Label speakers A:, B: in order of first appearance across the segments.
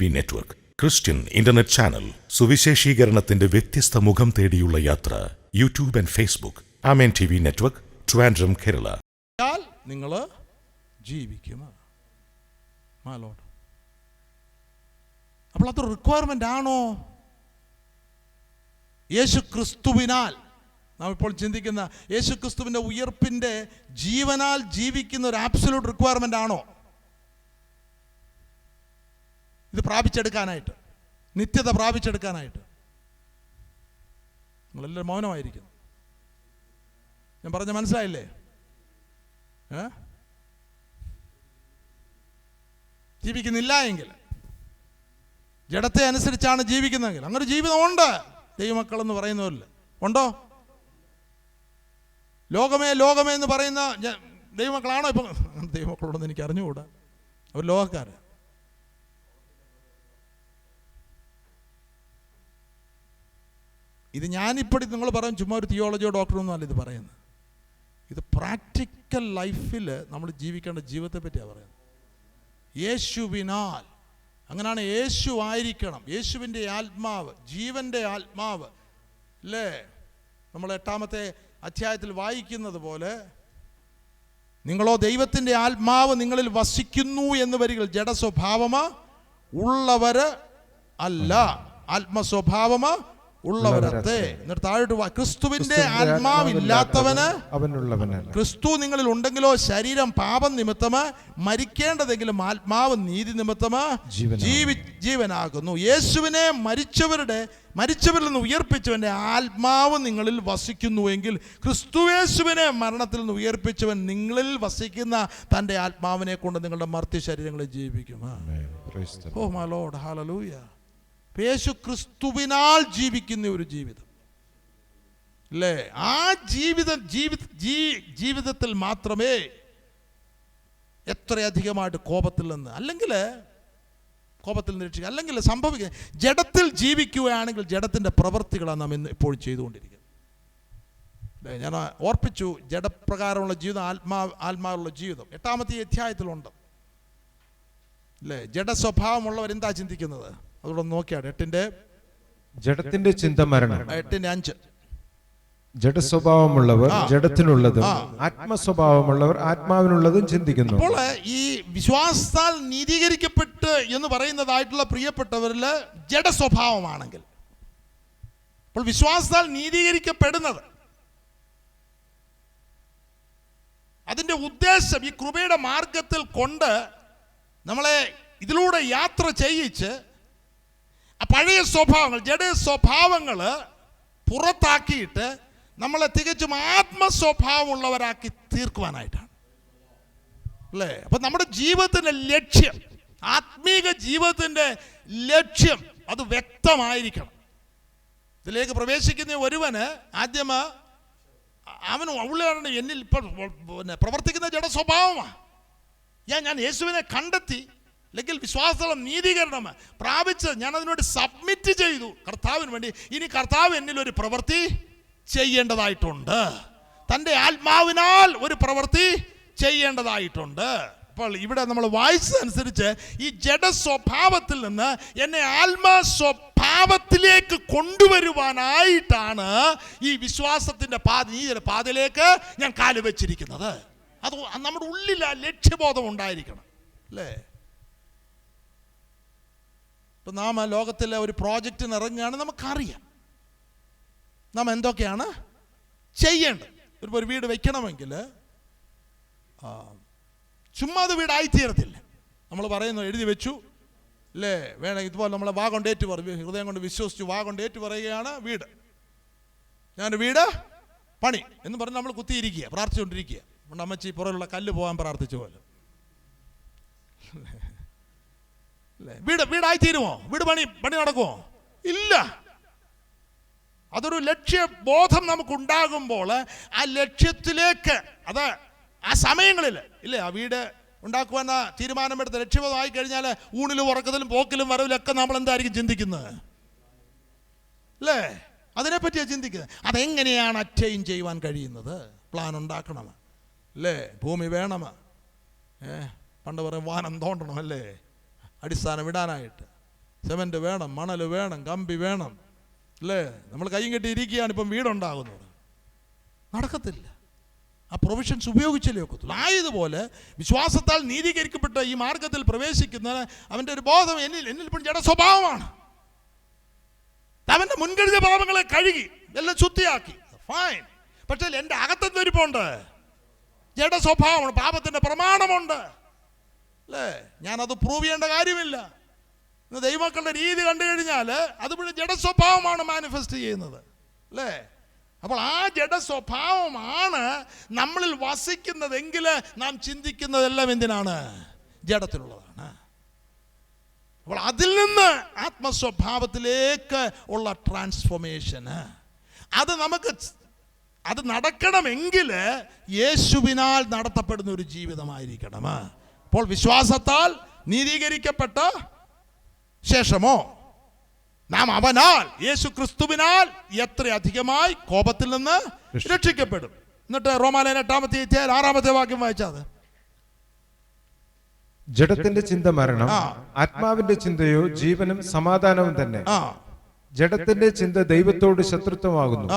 A: TV network, Christian internet channel, സുവിശേഷീകരണത്തിന്റെ വ്യത്യസ്ത മുഖം തേടിയുള്ള യാത്ര. YouTube and Facebook. Amen TV network, Trivandrum, Kerala.
B: നിങ്ങൾ ജീവിക്കും. അപ്പോൾ അതൊരു റിക്വയർമെന്റ് ആണോ? യേശു ക്രിസ്തുവിനാൽ നാം ഇപ്പോൾ ചിന്തിക്കുന്ന യേശു ക്രിസ്തുവിൻ്റെ ഉയർപ്പിൻ്റെ ജീവനാൽ ജീവിക്കുന്ന ഒരു ആബ്സല്യൂട്ട് റിക്വയർമെന്റ് ആണോ ഇത് പ്രാപിച്ചെടുക്കാനായിട്ട്, നിത്യത പ്രാപിച്ചെടുക്കാനായിട്ട്? നിങ്ങളെല്ലാം മൗനമായിരിക്കുന്നു. ഞാൻ പറഞ്ഞ മനസ്സിലായില്ലേ? ജീവിക്കുന്നില്ല എങ്കിൽ, ജഡത്തെ അനുസരിച്ചാണ് ജീവിക്കുന്നതെങ്കിൽ, അങ്ങനെ ജീവിതമുണ്ട്. ദൈവമക്കളെന്ന് പറയുന്നവരില്ല ഉണ്ടോ? ലോകമേ ലോകമേ എന്ന് പറയുന്ന ദൈവമക്കളാണോ ഇപ്പം? ദൈവമക്കളോടൊന്നും എനിക്ക് അറിഞ്ഞുകൂടാ. അവർ ലോകക്കാർ. ഇത് ഞാനിപ്പോൾ നിങ്ങൾ പറയും ചുമ്മാ ഒരു തിയോളജിയോ ഡോക്ടറൊന്നും അല്ല ഇത് പറയുന്നത്. ഇത് പ്രാക്ടിക്കൽ ലൈഫിൽ നമ്മൾ ജീവിക്കേണ്ട ജീവിതത്തെ പറ്റിയാണ് പറയുന്നത്. യേശുവിനാൽ, അങ്ങനെയാണ് യേശു ആയിരിക്കണം. യേശുവിൻ്റെ ആത്മാവ്, ജീവൻ്റെ ആത്മാവ് അല്ലേ? നമ്മൾ 8-ാമത്തെ അധ്യായത്തിൽ വായിക്കുന്നത് പോലെ, നിങ്ങളോ ദൈവത്തിൻ്റെ ആത്മാവ് നിങ്ങളിൽ വസിക്കുന്നു എന്ന് വരികൾ ജഡസ്വഭാവമ ഉള്ളവര് അല്ല, ആത്മസ്വഭാവമ ഉള്ളവരത്തെ. എന്നിട്ട് താഴോട്ട് ക്രിസ്തുവിന്റെ ആത്മാവില്ലാത്തവന് അവനുള്ളവനല്ല. ക്രിസ്തു നിങ്ങളിൽ ഉണ്ടെങ്കിലോ ശരീരം പാപം നിമിത്തമ മരിക്കേണ്ടതെങ്കിലും ആത്മാവ് നീതി നിമിത്തമ ജീവനാകുന്നു. യേശുവിനെ മരിച്ചവരിൽ നിന്ന് ഉയർപ്പിച്ചവന്റെ ആത്മാവ് നിങ്ങളിൽ വസിക്കുന്നുവെങ്കിൽ, ക്രിസ്തുയേശുവിനെ മരണത്തിൽ നിന്ന് ഉയർപ്പിച്ചവൻ നിങ്ങളിൽ വസിക്കുന്ന തൻ്റെ ആത്മാവിനെ കൊണ്ട് നിങ്ങളുടെ മർത്യ ശരീരങ്ങളെ ജീവിപ്പിക്കും. Oh my lord, hallelujah. Yesu ക്രിസ്തുവിനാൽ ജീവിക്കുന്ന ഒരു ജീവിതം അല്ലേ? ആ ജീവിതത്തിൽ മാത്രമേ എത്രയധികമായിട്ട് കോപത്തിൽ നിന്ന് അല്ലെങ്കിൽ രക്ഷിക്കുക, അല്ലെങ്കിൽ സംഭവിക്കുക. ജഡത്തിൽ ജീവിക്കുകയാണെങ്കിൽ ജഡത്തിൻ്റെ പ്രവൃത്തികളാണ് നാം ഇന്ന് ഇപ്പോഴും ചെയ്തുകൊണ്ടിരിക്കുന്നത്. അല്ലേ? ഞാൻ ഓർപ്പിച്ചു, ജഡപ്രകാരമുള്ള ജീവിതം, ആത്മാവുള്ള ജീവിതം 8-ാമത്തെ അധ്യായത്തിലുണ്ട് അല്ലേ? ജഡസ്വഭാവമുള്ളവർ എന്താ ചിന്തിക്കുന്നത്? അതോടെ നോക്കിയാണ് 8-ന്റെ
C: ജഡത്തിന്റെ ചിന്ത മരണം.
B: 8-5
C: ജഡസ്വഭാവമുള്ളവർ ജഡത്തിനുള്ളതും ആത്മസ്വഭാവമുള്ളവർ ആത്മാവിനുള്ളതും ചിന്തിക്കുന്നു.
B: അപ്പോൾ ഈ വിശ്വാസത്താൽ നീതീകരിക്കപ്പെട്ട് എന്ന് പറയുന്നതായിട്ടുള്ള പ്രിയപ്പെട്ടവരിൽ ജഡസ്വഭാവമാണെങ്കിൽ, അപ്പോൾ വിശ്വാസത്താൽ നീതീകരിക്കപ്പെടുന്നത് അതിൻ്റെ ഉദ്ദേശം ഈ കൃപയുടെ മാർഗത്തിൽ കൊണ്ട് നമ്മളെ ഇതിലൂടെ യാത്ര ചെയ്യിച്ച് പഴയ സ്വഭാവങ്ങൾ, ജഡ സ്വഭാവങ്ങൾ പുറത്താക്കിയിട്ട് നമ്മളെ തികച്ചും ആത്മസ്വഭാവമുള്ളവരാക്കി തീർക്കുവാനായിട്ടാണ് അല്ലേ? അപ്പം നമ്മുടെ ജീവിതത്തിൻ്റെ ലക്ഷ്യം, ആത്മീക ജീവിതത്തിൻ്റെ ലക്ഷ്യം അത് വ്യക്തമായിരിക്കണം. ഇതിലേക്ക് പ്രവേശിക്കുന്ന ഒരുവന് ആദ്യം അവന് ഉള്ളിലാണ് എന്നിൽ ഇപ്പം പ്രവർത്തിക്കുന്ന ജഡ സ്വഭാവമാണ്. ഞാൻ യേശുവിനെ കണ്ടെത്തി, അല്ലെങ്കിൽ വിശ്വാസത്തോളം നീതീകരണം പ്രാപിച്ച് ഞാൻ അതിനോട് സബ്മിറ്റ് ചെയ്തു കർത്താവിന് വേണ്ടി. ഇനി കർത്താവ് എന്നിലൊരു പ്രവൃത്തി ചെയ്യേണ്ടതായിട്ടുണ്ട്, തൻ്റെ ആത്മാവിനാൽ ഒരു പ്രവൃത്തി ചെയ്യേണ്ടതായിട്ടുണ്ട്. അപ്പോൾ ഇവിടെ നമ്മൾ വായിച്ചതനുസരിച്ച് ഈ ജഡസ്വഭാവത്തിൽ നിന്ന് എന്നെ ആത്മസ്വഭാവത്തിലേക്ക് കൊണ്ടുവരുവാനായിട്ടാണ് ഈ വിശ്വാസത്തിൻ്റെ പാതയിലേക്ക് ഞാൻ കാല് വെച്ചിരിക്കുന്നത്. അത് നമ്മുടെ ഉള്ളിൽ ആ ലക്ഷ്യബോധം ഉണ്ടായിരിക്കണം അല്ലേ? ഇപ്പം നാം ആ ലോകത്തിലെ ഒരു പ്രോജക്റ്റിന് ഇറങ്ങുകയാണ്, നമുക്കറിയാം നാം എന്തൊക്കെയാണ് ചെയ്യേണ്ടത്. ഒരു വീട് വെക്കണമെങ്കിൽ ചുമ്മാ അത് വീടായിത്തീരത്തില്ല. നമ്മൾ പറയുന്നത് എഴുതി വെച്ചു അല്ലേ? വേണം ഇതുപോലെ നമ്മളെ വാ കൊണ്ട് ഏറ്റു പറയും, ഹൃദയം കൊണ്ട് വിശ്വസിച്ചു വാ കൊണ്ട് ഏറ്റു പറയുകയാണ് വീട്, ഞാൻ വീട് പണി എന്ന് പറഞ്ഞ് നമ്മൾ കുത്തിയിരിക്കുക, പ്രാർത്ഥിച്ചുകൊണ്ടിരിക്കുക. അതുകൊണ്ട് അമ്മച്ചി പുറകിലുള്ള കല്ല് പോകാൻ പ്രാർത്ഥിച്ച പോലെ വീടായിത്തീരുമോ? വീട് പണി നടക്കുമോ? ഇല്ല. അതൊരു ലക്ഷ്യബോധം നമുക്കുണ്ടാകുമ്പോൾ ആ ലക്ഷ്യത്തിലേക്ക്, അത് ആ സമയങ്ങളിൽ ഇല്ലേ, ആ വീട് ഉണ്ടാക്കുവാൻ തീരുമാനമെടുത്ത് ലക്ഷ്യബോധമായി കഴിഞ്ഞാൽ ഊണിലും ഉറക്കത്തിലും പോക്കിലും വരവിലൊക്കെ നമ്മൾ എന്തായിരിക്കും ചിന്തിക്കുന്നത് അല്ലേ? അതിനെപ്പറ്റിയാണ് ചിന്തിക്കുന്നത്. അതെങ്ങനെയാണ് അറ്റൈൻ ചെയ്യുവാൻ കഴിയുന്നത്? പ്ലാൻ ഉണ്ടാക്കണം അല്ലേ? ഭൂമി വേണം, പണ്ട് പറയും വാനം തോണ്ടണം അല്ലേ, അടിസ്ഥാനം ഇടാനായിട്ട്. സിമൻറ്റ് വേണം, മണൽ വേണം, കമ്പി വേണം, അല്ലേ? നമ്മൾ കൈയും കെട്ടി ഇരിക്കുകയാണ് ഇപ്പം വീടുണ്ടാകുന്നത്. നടക്കത്തില്ല. ആ പ്രൊവിഷൻസ് ഉപയോഗിച്ചല്ലേ ഒക്കത്തുള്ളൂ. ആയതുപോലെ വിശ്വാസത്താൽ നീതീകരിക്കപ്പെട്ട ഈ മാർഗത്തിൽ പ്രവേശിക്കുന്ന അവൻ്റെ ഒരു ബോധം എന്നിൽ ഇപ്പം ജഡ സ്വഭാവമാണ്. അവൻ്റെ മുൻകരുതിയ പാപങ്ങളെ കഴുകി എല്ലാം ശുദ്ധിയാക്കി, ഫൈൻ. പക്ഷേ എൻ്റെ അകത്തെന്തൊരിപ്പുണ്ട്? ജഡ സ്വഭാവമാണ്, പാപത്തിൻ്റെ പ്രമാണമുണ്ട്, അല്ലേ? ഞാനത് പ്രൂവ് ചെയ്യേണ്ട കാര്യമില്ല. ദൈവമക്കളുടെ രീതി കണ്ടു കഴിഞ്ഞാൽ അതുപോലെ ജഡ സ്വഭാവമാണ് മാനിഫെസ്റ്റ് ചെയ്യുന്നത്, അല്ലേ? അപ്പോൾ ആ ജഡ സ്വഭാവമാണ് നമ്മളിൽ വസിക്കുന്നതെങ്കിൽ നാം ചിന്തിക്കുന്നതെല്ലാം എന്തിനാണ്? ജഡത്തിലുള്ളതാണ്. അപ്പോൾ അതിൽ നിന്ന് ആത്മസ്വഭാവത്തിലേക്ക് ഉള്ള ട്രാൻസ്ഫോർമേഷന് അത് നടക്കണമെങ്കിൽ യേശുവിനാൽ നടത്തപ്പെടുന്ന ഒരു ജീവിതമായിരിക്കണം. അപ്പോൾ വിശ്വാസത്താൽ നീതീകരിക്കപ്പെട്ട ശേഷമോ നാം അവനാൽ, യേശു ക്രിസ്തുവിനാൽ എത്ര അധികമായി കോപത്തിൽ നിന്ന് രക്ഷിക്കപ്പെടും. എന്നിട്ട് റോമാലേഖനം 8-ാമത്തെ അധ്യായം 6-ാമത്തെ വാക്യം വായിച്ചാൽ,
C: ജഡത്തിന്റെ ചിന്ത മരണം, ആത്മാവിന്റെ ചിന്തയോ ജീവനും സമാധാനവും തന്നെ. ജഡത്തിന്റെ ചിന്ത ദൈവത്തോട് ശത്രുത്വമാകുന്നു,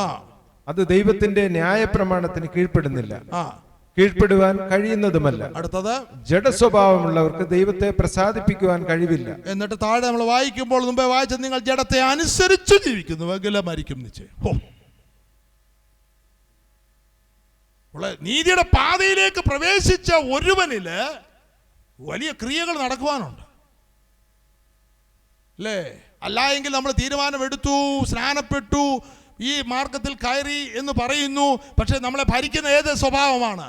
C: അത് ദൈവത്തിന്റെ ന്യായപ്രമാണത്തിന് കീഴ്പ്പെടുന്നില്ല, കീഴ്പ്പെടുവാൻ കഴിയുന്നതുമല്ല. അടുത്തത്, ജഡസ്വഭാവമുള്ളവർക്ക് ദൈവത്തെ പ്രസാദിപ്പിക്കുവാൻ കഴിവില്ല. എന്നിട്ട്
B: താഴെ നമ്മൾ വായിക്കുമ്പോൾ മുമ്പേ വായിച്ചത്, നിങ്ങൾ ജഡത്തെ അനുസരിച്ച് ജീവിക്കുന്നുവെങ്കിൽ മരിക്കും നിശ്ചയം. നീതിയുടെ പാതയിലേക്ക് പ്രവേശിച്ച ഒരുവനില് വലിയ ക്രിയകൾ നടക്കുവാനുണ്ട്, അല്ലേ? അല്ല എങ്കിൽ നമ്മൾ തീരുമാനമെടുത്തു, സ്നാനപ്പെട്ടു, ഈ മാർഗത്തിൽ കയറി എന്ന് പറയുന്നു, പക്ഷെ നമ്മളെ ഭരിക്കുന്ന ഏത് സ്വഭാവമാണ്?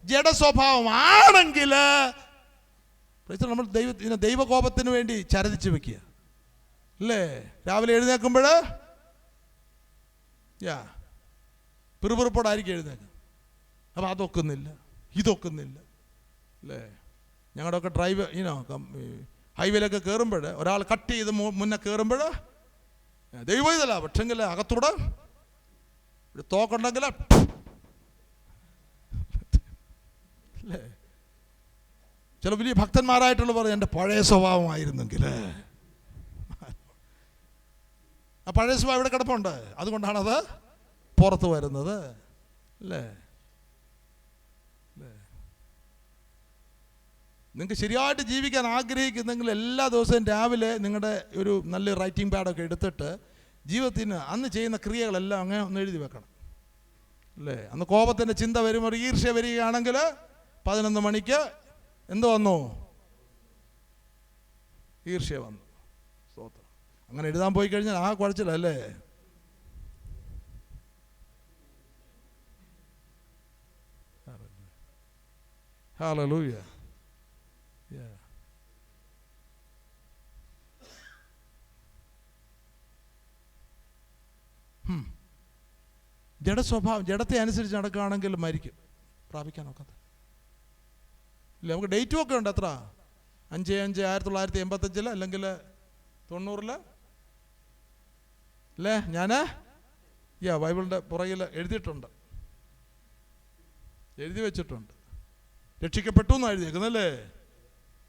B: ജഡ സ്വഭാവമാണെങ്കിൽ നമ്മൾ ദൈവകോപത്തിന് വേണ്ടി ചരതിച്ച് വെക്കുക, അല്ലേ? രാവിലെ എഴുന്നേൽക്കുമ്പോൾ പിറുപിറുപ്പോടായിരിക്കും എഴുന്നേൽക്കുക. അപ്പം അതൊക്കുന്നില്ല, ഇതൊക്കുന്നില്ല, അല്ലേ? ഞങ്ങളുടെയൊക്കെ ഡ്രൈവ് ഹൈവേയിലൊക്കെ കയറുമ്പോൾ ഒരാൾ കട്ട് ചെയ്ത് മുന്നേ കയറുമ്പോൾ ദൈവം ഇതല്ല, പക്ഷെങ്കിൽ അകത്തൂടെ ഒരു തോക്കുണ്ടെങ്കിൽ, അല്ലേ? ചില വലിയ ഭക്തന്മാരായിട്ടുള്ള പറയും, എൻ്റെ പഴയ സ്വഭാവമായിരുന്നെങ്കിൽ. ആ പഴയ സ്വഭാവം ഇവിടെ കിടപ്പുണ്ട്, അതുകൊണ്ടാണത് പുറത്ത് വരുന്നത്, അല്ലേ? നിങ്ങൾക്ക് ശരിയായിട്ട് ജീവിക്കാൻ ആഗ്രഹിക്കുന്നെങ്കിൽ എല്ലാ ദിവസവും രാവിലെ നിങ്ങളുടെ ഒരു നല്ല റൈറ്റിംഗ് പാഡൊക്കെ എടുത്തിട്ട് ജീവിതത്തിന് അന്ന് ചെയ്യുന്ന ക്രിയകളെല്ലാം അങ്ങനെ ഒന്ന് എഴുതി വെക്കണം, അല്ലേ? അന്ന് കോപത്തിൻ്റെ ചിന്ത വരുമ്പോൾ, ഈർഷ്യ വരികയാണെങ്കിൽ 11 മണിക്ക് എന്ത് വന്നു? ഈർഷ്യ വന്നു. സ്തോത്രം. അങ്ങനെ എഴുതാൻ പോയി കഴിഞ്ഞാൽ ആ കുഴച്ചില്ലല്ലേ? ഹല്ലേലൂയ. ജഡസ്വഭാവം, ജഡത്തെ അനുസരിച്ച് നടക്കുകയാണെങ്കിൽ മരിക്കും, പ്രാപിക്കാനൊക്കത്ത് ഇല്ല. നമുക്ക് ഡേറ്റും ഒക്കെ ഉണ്ട്. എത്ര? 5/5/1985 അല്ലെങ്കിൽ 90 അല്ലേ? ഞാൻ ബൈബിളിൻ്റെ പുറകിൽ എഴുതിയിട്ടുണ്ട്, എഴുതി വെച്ചിട്ടുണ്ട്. രക്ഷിക്കപ്പെട്ടു എന്നാണ് എഴുതിയിരിക്കുന്നല്ലേ?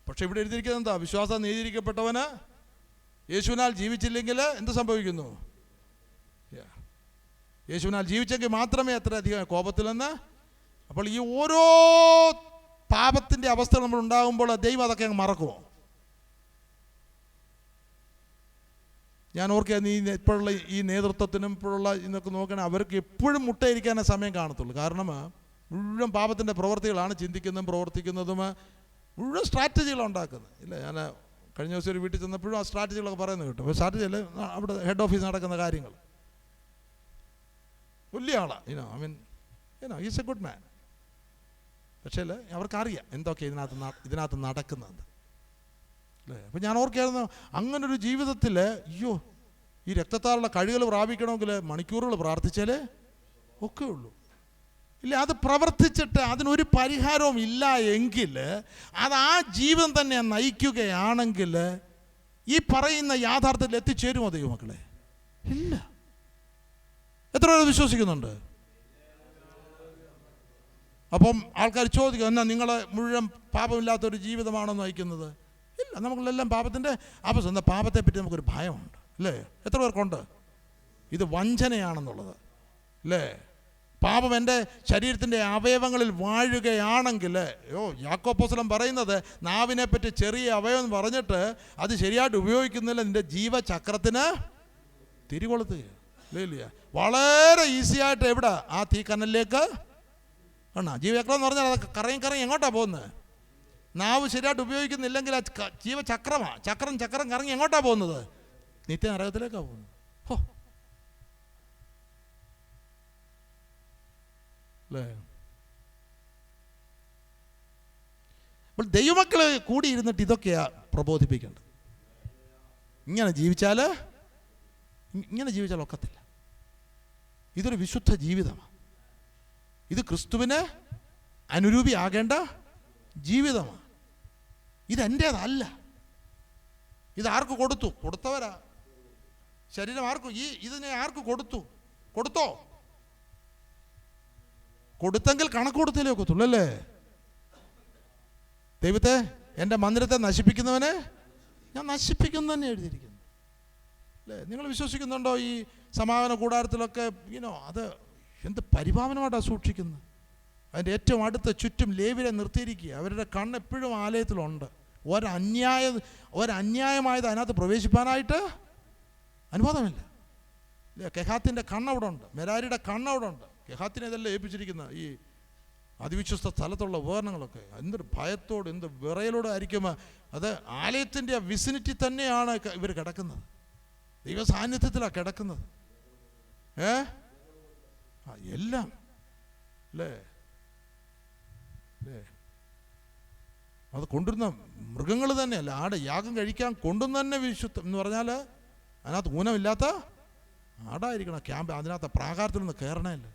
B: പക്ഷെ ഇവിടെ എഴുതിയിരിക്കുന്നത് എന്താ? വിശ്വാസം നീതിയിരിക്കപ്പെട്ടവന് യേശുവിനാൽ ജീവിച്ചില്ലെങ്കിൽ എന്ത് സംഭവിക്കുന്നു? യേശുവിനാൽ ജീവിച്ചെങ്കിൽ മാത്രമേ അത്ര അധികം കോപത്തിൽ നിന്ന്. അപ്പോൾ ഈ ഓരോ പാപത്തിൻ്റെ അവസ്ഥ നമ്മൾ ഉണ്ടാകുമ്പോൾ ദൈവം അതൊക്കെ അങ്ങ് മറക്കുമോ? ഞാൻ ഓർക്കുക, ഇപ്പോഴുള്ള ഈ നേതൃത്വത്തിനും ഇപ്പോഴുള്ള ഇതൊക്കെ നോക്കണേ, അവർക്ക് എപ്പോഴും മുട്ടയിരിക്കാനേ സമയം കാണത്തുള്ളൂ. കാരണം മുഴുവൻ പാപത്തിൻ്റെ പ്രവൃത്തികളാണ് ചിന്തിക്കുന്നതും പ്രവർത്തിക്കുന്നതും, മുഴുവൻ സ്ട്രാറ്റജികളാണ് ഉണ്ടാക്കുന്നത്, ഇല്ല? ഞാൻ കഴിഞ്ഞ ദിവസം ഒരു വീട്ടിൽ ചെന്നപ്പോഴും ആ സ്ട്രാറ്റജികളൊക്കെ പറയുന്നത് കേട്ടോ. അപ്പോൾ സ്ട്രാറ്റജി അല്ലേ അവിടെ ഹെഡ് ഓഫീസ് നടക്കുന്ന കാര്യങ്ങൾ. വലിയ ആളാണ്, ഈസ് എ ഗുഡ് മാൻ. പക്ഷേ അവർക്കറിയാം എന്തൊക്കെ ഇതിനകത്ത് നടക്കുന്നത്, അല്ലേ? അപ്പം ഞാൻ ഓർക്കായിരുന്നു, അങ്ങനൊരു ജീവിതത്തിൽ അയ്യോ, ഈ രക്തത്താലുള്ള കഴിവുകൾ പ്രാപിക്കണമെങ്കിൽ മണിക്കൂറുകൾ പ്രാർത്ഥിച്ചാലേ ഒക്കെ ഉള്ളൂ, ഇല്ല? അത് പ്രവർത്തിച്ചിട്ട് അതിനൊരു പരിഹാരവും ഇല്ല എങ്കിൽ, അത് ആ ജീവിതം തന്നെ നയിക്കുകയാണെങ്കിൽ ഈ പറയുന്ന യാഥാർത്ഥ്യത്തിൽ എത്തിച്ചേരുമോ ദൈവമക്കളെ? ഇല്ല. എത്ര പേര് വിശ്വസിക്കുന്നുണ്ട്? അപ്പം ആൾക്കാർ ചോദിക്കും, എന്നാ നിങ്ങൾ മുഴുവൻ പാപമില്ലാത്തൊരു ജീവിതമാണോ നയിക്കുന്നത്? ഇല്ല. നമുക്കെല്ലാം പാപത്തിൻ്റെ ആപസ്. എന്താ പാപത്തെ പറ്റി നമുക്കൊരു ഭയമുണ്ട് അല്ലേ? എത്ര പേർക്കുണ്ട് ഇത് വഞ്ചനയാണെന്നുള്ളത് അല്ലേ? പാപം എൻ്റെ ശരീരത്തിൻ്റെ അവയവങ്ങളിൽ വാഴുകയാണെങ്കിൽ, യാക്കോബ് അപ്പോസ്തലൻ പറയുന്നത് നാവിനെ പറ്റി ചെറിയ അവയവം എന്ന് പറഞ്ഞിട്ട് അത് ശരിയായിട്ട് ഉപയോഗിക്കുന്നില്ല, നിൻ്റെ ജീവചക്രത്തിന് തിരികൊളുത്തുക ഇല്ല. വളരെ ഈസി ആയിട്ട് എവിടെ ആ തീക്കനലിലേക്ക് ആണ്. ജീവചക്രം എന്ന് പറഞ്ഞാൽ അത് കറങ്ങി എങ്ങോട്ടാണ് പോകുന്നത്? നാവ് ശരിയായിട്ട് ഉപയോഗിക്കുന്നില്ലെങ്കിൽ ആ ജീവചക്രമാണ്. ചക്രം കറങ്ങി എങ്ങോട്ടാണ് പോകുന്നത്? നിത്യനരകത്തിലേക്കാണ് പോകുന്നത്. അല്ലേ? അപ്പോൾ ദൈവമക്കൾ കൂടി ഇരുന്നിട്ട് ഇതൊക്കെയാ പ്രബോധിപ്പിക്കേണ്ടത്. ഇങ്ങനെ ജീവിച്ചാൽ ഒക്കത്തില്ല. ഇതൊരു വിശുദ്ധ ജീവിതമാണ്. ഇത് ക്രിസ്തുവിന് അനുരൂപിയാകേണ്ട ജീവിതമാണ്. ഇതെൻ്റേതല്ല. ഇത് ആർക്ക് കൊടുത്തു? കൊടുത്തവരാ. ശരീരം ആർക്ക്? ഇതിനെ ആർക്ക് കൊടുത്തോ? കൊടുത്തെങ്കിൽ കണക്ക് കൊടുത്തേ ഒക്കത്തുള്ളൂ അല്ലേ? ദൈവത്തെ എൻ്റെ മന്ദിരത്തെ നശിപ്പിക്കുന്നവനെ ഞാൻ നശിപ്പിക്കുന്നു തന്നെ എഴുതിയിരിക്കുന്നു അല്ലേ? നിങ്ങൾ വിശ്വസിക്കുന്നുണ്ടോ ഈ സമാഗമന കൂടാരത്തിലൊക്കെ അത് എന്ത് പരിപാവനമായിട്ടാണ് സൂക്ഷിക്കുന്നത്? അതിൻ്റെ ഏറ്റവും അടുത്ത് ചുറ്റും ലേവ്യരെ നിർത്തിയിരിക്കുക. അവരുടെ കണ്ണെപ്പോഴും ആലയത്തിലുണ്ട്. ഒരന്യായമായത് അതിനകത്ത് പ്രവേശിപ്പാനായിട്ട് അനുവാദമില്ല. കെഹാത്തിൻ്റെ കണ്ണവിടെ ഉണ്ട്, മെരാരിയുടെ കണ്ണവിടെ ഉണ്ട്. കെഹാത്തിനെ ഇതെല്ലാം ഏൽപ്പിച്ചിരിക്കുന്ന ഈ അതിവിശ്വസ്ത സ്ഥലത്തുള്ള ഉപകരണങ്ങളൊക്കെ എന്തൊരു ഭയത്തോട് എന്ത് വിറയലോടെ ആയിരിക്കും. അത് ആലയത്തിൻ്റെ ആ വിസിനിറ്റി തന്നെയാണ് ഇവർ കിടക്കുന്നത്. ദൈവ സാന്നിധ്യത്തിലാണ് കിടക്കുന്നത്. എല്ലാം അല്ലേ? അത് കൊണ്ടുവരുന്ന മൃഗങ്ങൾ തന്നെയല്ല, ആട് യാഗം കഴിക്കാൻ കൊണ്ടുവന്ന് തന്നെ വിശുദ്ധം എന്ന് പറഞ്ഞാൽ അതിനകത്ത് ഊനമില്ലാത്ത ആടായിരിക്കണം. ക്യാമ്പ് അതിനകത്ത് പ്രാകാരത്തിൽ നിന്ന് കയറണമല്ല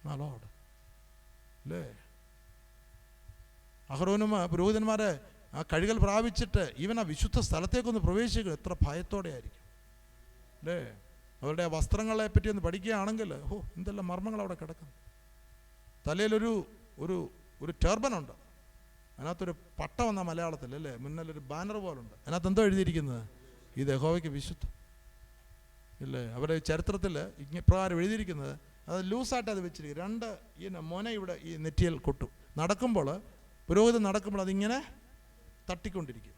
B: നാളോട് അല്ലേ? അഹരോനും പുരോഹിതന്മാരെ ആ കഴുകൽ പ്രാപിച്ചിട്ട് ഇവൻ ആ വിശുദ്ധ സ്ഥലത്തേക്കൊന്ന് പ്രവേശിക്കുക എത്ര ഭയത്തോടെ ആയിരിക്കും അല്ലേ? അവരുടെ വസ്ത്രങ്ങളെ പറ്റി ഒന്ന് പഠിക്കുകയാണെങ്കിൽ എന്തെല്ലാം മർമ്മങ്ങൾ അവിടെ കിടക്കുന്നു. തലയിലൊരു ഒരു ഒരു ടർബനുണ്ട്, അതിനകത്തൊരു പട്ട വന്ന മലയാളത്തിൽ അല്ലേ, മുന്നിലൊരു ബാനർ പോലുണ്ട്. അതിനകത്ത് എന്തോ എഴുതിയിരിക്കുന്നത്? ഇത് യഹോവയ്ക്ക് വിശുദ്ധം ഇല്ലേ? അവരുടെ ചരിത്രത്തിൽ ഇപ്രകാരം എഴുതിയിരിക്കുന്നത്. അത് ലൂസായിട്ട് അത് വെച്ചിരിക്കും. രണ്ട് മൊന ഇവിടെ ഈ നെറ്റിയിൽ കൊട്ടും. നടക്കുമ്പോൾ പുരോഹിതൻ നടക്കുമ്പോൾ അതിങ്ങനെ തട്ടിക്കൊണ്ടിരിക്കും.